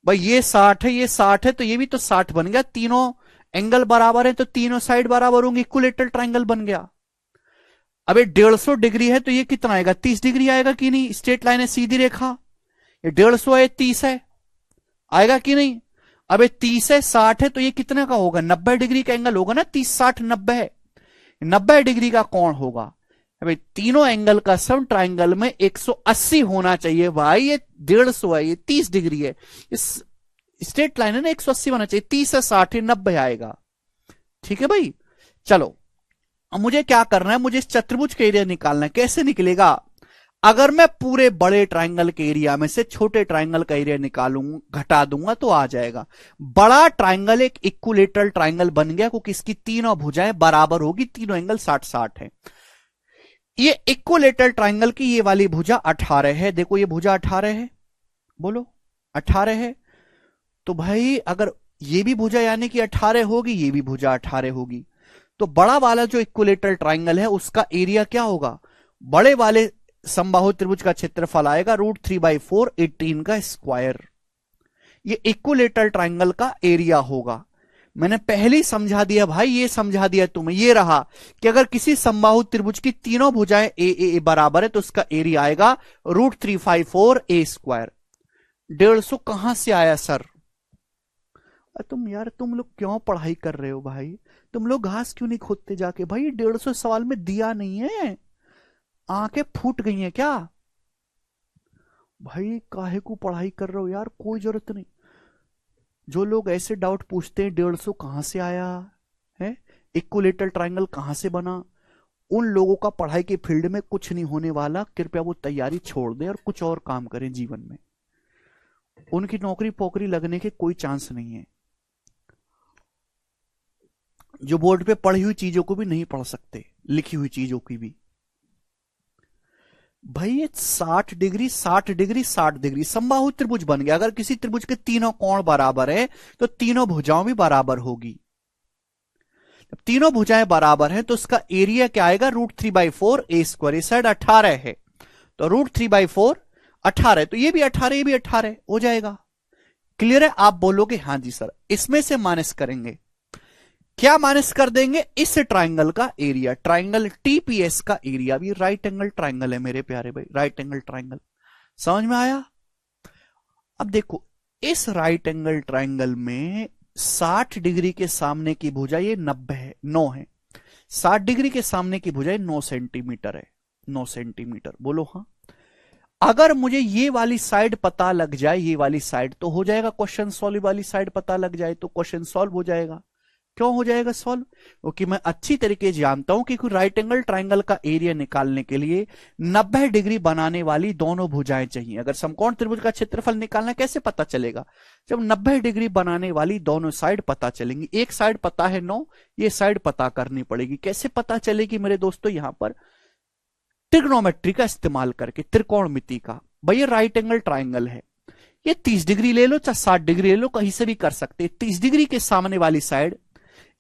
भाई ये 60 है, ये 60 है, तो ये भी तो 60 बन गया, तीनों एंगल बराबर है तो तीनों साइड बराबर होंगे, इक्विलेटरल ट्राइंगल बन गया। अब ये 150 डिग्री है तो ये कितना आएगा? 30 डिग्री आएगा कि नहीं? स्ट्रेट लाइन है, सीधी रेखा, ये 150 है, 30 है, आएगा कि नहीं? अब ये 30 है, 60 है, तो ये कितने का होगा? 90 डिग्री का एंगल होगा ना, 30 60 90 है, 90 डिग्री का कौन होगा? भाई तीनों एंगल का सम ट्राइंगल में 180 होना चाहिए। भाई ये 150 है, ये 30 डिग्री है, इस स्ट्रेट लाइन है ना, 180 होना चाहिए, 30 है, 60 है, 90 आएगा। ठीक है भाई, चलो अब मुझे क्या करना है, मुझे इस चतुर्भुज का एरिया निकालना है। कैसे निकलेगा? अगर मैं पूरे बड़े ट्राइंगल के एरिया में से छोटे ट्राइंगल का एरिया निकालूंगा, घटा दूंगा तो आ जाएगा। बड़ा ट्राइंगल एक इक्विलेटरल ट्राइंगल बन गया क्योंकि इसकी तीनों भुजाएं बराबर होगी, तीनों एंगल 60 60 है। ये इक्विलेटरल ट्राइंगल की ये वाली भुजा 18 है, देखो ये भुजा 18 है, बोलो 18 है। तो भाई अगर ये भी भुजा यानी कि 18 होगी, ये भी भुजा 18 होगी, तो बड़ा वाला जो इक्विलेटरल ट्राइंगल है उसका एरिया क्या होगा? बड़े वाले समबाहु त्रिभुज का क्षेत्रफल आएगा √3/4 18 का स्क्वायर। ये इक्विलेटरल ट्राइंगल का एरिया होगा। मैंने पहले ही समझा दिया भाई, ये समझा दिया तुम्हें, ये रहा कि अगर किसी समबाहु त्रिभुज की तीनों भुजाएं ए बराबर है तो उसका एरिया आएगा √3/4 a स्क्वायर। 150 कहां से आया सर? तुम यार, तुम लोग क्यों पढ़ाई कर रहे हो भाई? तुम लोग घास क्यों नहीं खोदते जाके? भाई 150 सवाल में दिया नहीं है, आंखें फूट गई हैं क्या? भाई काहे को पढ़ाई कर रहे हो यार, कोई जरूरत नहीं। जो लोग ऐसे डाउट पूछते हैं 150 कहां से आया है, इक्विलेटरल ट्राइंगल कहां से बना, उन लोगों का पढ़ाई के फील्ड में कुछ नहीं होने वाला। कृपया वो तैयारी छोड़ दें और कुछ और काम करें जीवन में, उनकी नौकरी पोकरी लगने के कोई चांस नहीं है। जो बोर्ड पे पढ़ी हुई चीजों को भी नहीं पढ़ सकते, लिखी हुई चीजों की भी। भाई ये 60 डिग्री 60 डिग्री 60 डिग्री समबाहु त्रिभुज बन गया। अगर किसी त्रिभुज के तीनों कोण बराबर है तो तीनों भुजाओं भी बराबर होगी। जब तीनों भुजाएं बराबर हैं तो उसका एरिया क्या आएगा? √3/4 a स्क्वायर। इस साइड 18 है तो √3/4 18, तो ये भी 18 ये भी 18 हो जाएगा। क्लियर है? आप बोलोगे हाँ जी सर। इसमें से माइनस करेंगे, क्या माइनस कर देंगे? इस ट्राइंगल का एरिया, ट्राइंगल टीपीएस का एरिया। भी राइट एंगल ट्राइंगल है मेरे प्यारे भाई, राइट एंगल ट्राइंगल। समझ में आया? अब देखो इस राइट एंगल ट्राइंगल में 60 डिग्री के सामने की भुजा ये 90 है, 9 है। 60 डिग्री के सामने की भुजा 9 सेंटीमीटर है, 9 सेंटीमीटर। बोलो हाँ। अगर मुझे ये वाली साइड पता लग जाए, ये वाली साइड, तो हो जाएगा क्वेश्चन सॉल्व। वाली साइड पता लग जाए तो क्वेश्चन सॉल्व हो जाएगा। क्यों हो जाएगा सॉल्व? क्योंकि मैं अच्छी तरीके से जानता हूं कि राइट एंगल ट्राइंगल का एरिया निकालने के लिए 90 डिग्री बनाने वाली दोनों भुजाएं चाहिए। अगर समकोण त्रिभुज का क्षेत्रफल निकालना कैसे पता चलेगा? जब 90 डिग्री बनाने वाली दोनों साइड पता चलेंगी। एक साइड पता है 9, ये साइड पता करनी पड़ेगी। कैसे पता चलेगी मेरे दोस्तों? यहां पर ट्रिग्नोमेट्री का इस्तेमाल करके, त्रिकोणमिति का। भैया राइट एंगल ट्राइंगल है, ये 30 डिग्री ले लो चाहे 60 डिग्री ले लो, कहीं से भी कर सकते। 30 डिग्री के सामने वाली साइड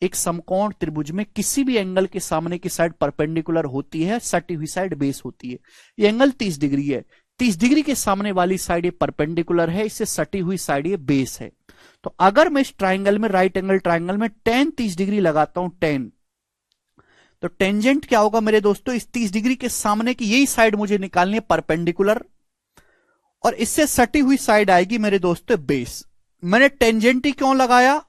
एक समकोण त्रिभुज में किसी भी एंगल के सामने की साइड परपेंडिकुलर होती है, सटी हुई साइड बेस होती है। ये एंगल 30 डिग्री है, 30 डिग्री के सामने वाली साइड ये परपेंडिकुलर है, इससे सटी हुई साइड ये बेस है। तो अगर मैं इस ट्राइंगल में, राइट एंगल ट्राइंगल में tan 30 डिग्री लगाता हूं, tan, तो टेंजेंट क्या होगा मेरे दोस्तों? इस 30 डिग्री के सामने की यही साइड मुझे निकालनी है, परपेंडिकुलर, और इससे सटी हुई साइड आएगी मेरे दोस्तों बेस। मैंने टेंजेंट ही क्यों लगाया?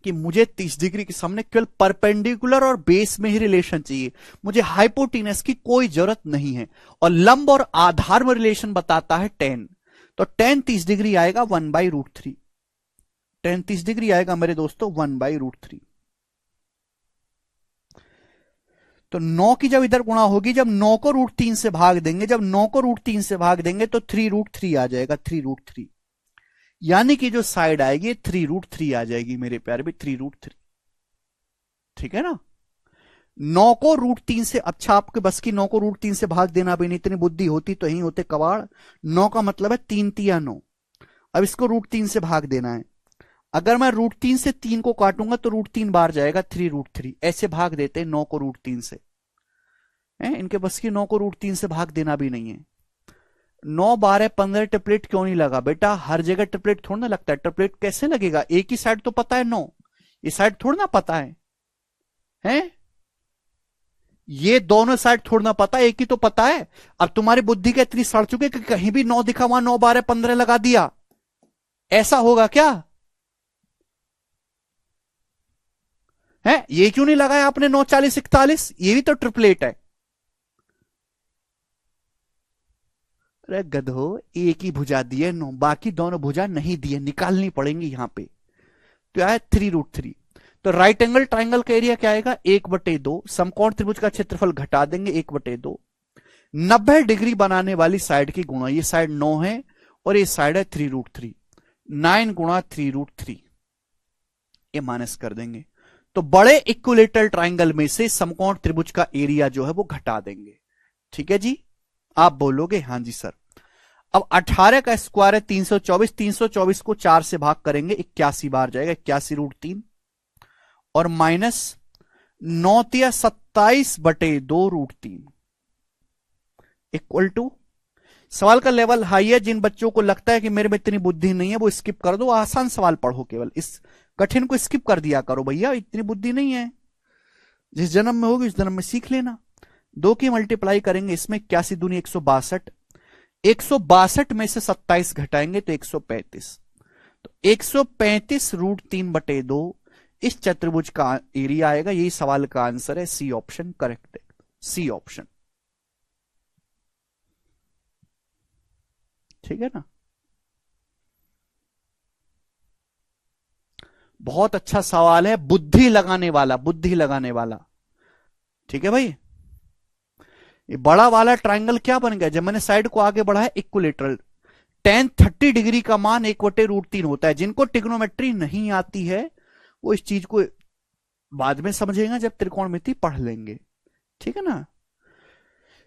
कि मुझे 30 डिग्री के सामने केवल परपेंडिकुलर और बेस में ही रिलेशन चाहिए, मुझे हाइपोटेनस की कोई जरूरत नहीं है। और लंब और आधार में रिलेशन बताता है tan, तो tan 30 डिग्री आएगा 1/√3। tan 30 डिग्री आएगा मेरे दोस्तों 1/√3। तो 9 की जब इधर गुणा होगी, जब 9 को √3 से भाग देंगे, जब 9 को √3 से भाग देंगे तो 3√3 आ जाएगा, 3√3। यानी कि जो साइड आएगी 3√3 आ जाएगी मेरे प्यारे भी, 3√3। ठीक है ना? 9 को √3 से, अच्छा आपके बस की 9 को √3 से भाग देना भी नहीं, इतनी बुद्धि होती तो यही होते कबाड़। 9 का मतलब है 3 तिया 9। अब इसको √3 से भाग देना है। अगर मैं √3 से 3 को काटूंगा तो √3 बार जाएगा, 3√3 ऐसे भाग देते हैं 9 को √3 से। इनके बस की 9 को √3 से भाग देना भी नहीं है। 9 12 15 ट्रिपलेट क्यों नहीं लगा बेटा? हर जगह ट्रिपलेट थोड़ा ना लगता है। ट्रिपलेट कैसे लगेगा? एक ही साइड तो पता है 9, ये साइड थोड़ा ना पता है? ये दोनों साइड थोड़ा ना पता, एक ही तो पता है। अब तुम्हारी बुद्धि के इतनी सड़ चुके कि कहीं भी 9 दिखा, वहां 9 12 15 लगा दिया, ऐसा होगा क्या? ये क्यों नहीं लगाया आपने 9 40 41? ये भी तो ट्रिपलेट है। अरे गधो, एक ही भुजा दिए 9, बाकी दोनों भुजा नहीं दिए, निकालनी पड़ेंगी यहां पे। तो आया 3√3। तो राइट एंगल ट्राइंगल का एरिया क्या आएगा? 1/2। समकोण त्रिभुज का क्षेत्रफल घटा देंगे 1/2। 90 डिग्री बनाने वाली साइड की गुणा, ये साइड 9 है और ये साइड है 3√3, 9 गुणा 3√3, ये माइनस कर देंगे। तो बड़े इक्विलेटरल ट्राइंगल में से समकोण त्रिभुज का एरिया जो है वो घटा देंगे। ठीक है जी? आप बोलोगे हाँ जी सर। अब 18 का स्क्वायर है 324, 324 को 4 से भाग करेंगे 81 बार जाएगा, 81√3 और माइनस 9 तिया 27/2√3 इक्वल टू। सवाल का लेवल हाई है, जिन बच्चों को लगता है कि मेरे में इतनी बुद्धि नहीं है वो स्किप कर दो, आसान सवाल पढ़ो, केवल इस कठिन को स्किप कर दिया करो भैया, इतनी बुद्धि नहीं है। जिस जन्म में होगी उस जन्म में सीख लेना। 2 की मल्टीप्लाई करेंगे इसमें, 81 दूनी 162, 162 में से 27 घटाएंगे तो 135, तो 135√3/2 इस चतुर्भुज का एरिया आएगा। यही सवाल का आंसर है, सी ऑप्शन करेक्ट है, सी ऑप्शन। ठीक है ना? बहुत अच्छा सवाल है, बुद्धि लगाने वाला, बुद्धि लगाने वाला। ठीक है भाई? ये बड़ा वाला ट्राइंगल क्या बन गया? जब मैंने साइड को आगे बढ़ाया, इक्विलेटरल। tan 30 डिग्री का मान 1/√3 होता है। जिनको ट्रिग्नोमेट्री नहीं आती है वो इस चीज को बाद में समझेगा जब त्रिकोणमिति पढ़ लेंगे। ठीक है ना?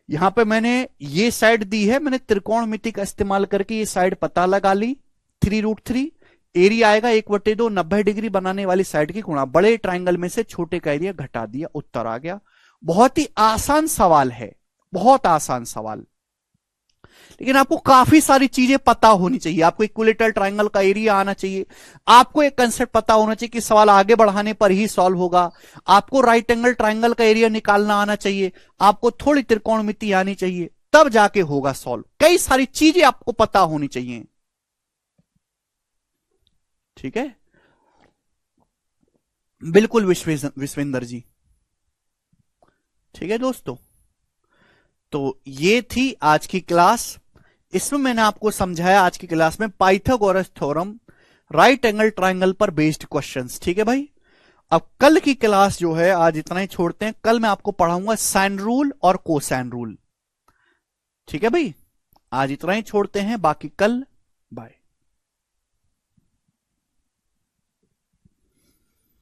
यहां पे मैंने ये साइड दी है, मैंने त्रिकोणमिति का इस्तेमाल करके ये साइड पता लगा ली, 3√3। एरिया आएगा 1/2, 90 डिग्री बनाने वाली साइड की गुणा, बड़े ट्राइंगल में से छोटे का एरिया घटा दिया, उत्तर आ गया। बहुत ही आसान सवाल है, बहुत आसान सवाल। लेकिन आपको काफी सारी चीजें पता होनी चाहिए। आपको इक्विलेटरल ट्राइंगल का एरिया आना चाहिए, आपको एक कंसेप्ट पता होना चाहिए कि सवाल आगे बढ़ाने पर ही सॉल्व होगा, आपको राइट एंगल ट्राइंगल का एरिया निकालना आना चाहिए, आपको थोड़ी त्रिकोणमिति आनी चाहिए, तब जाके होगा सॉल्व। कई सारी चीजें आपको पता होनी चाहिए। ठीक है? बिल्कुल विश्वेंद्र जी। ठीक है दोस्तों, तो ये थी आज की क्लास। इसमें मैंने आपको समझाया आज की क्लास में Pythagoras theorem, right angle triangle पर बेस्ड क्वेश्चंस। ठीक है भाई? अब कल की क्लास जो है आज इतना ही छोड़ते हैं, कल मैं आपको पढ़ाऊंगा साइन रूल और कोसाइन रूल। ठीक है भाई? आज इतना ही छोड़ते हैं, बाकी कल। बाय।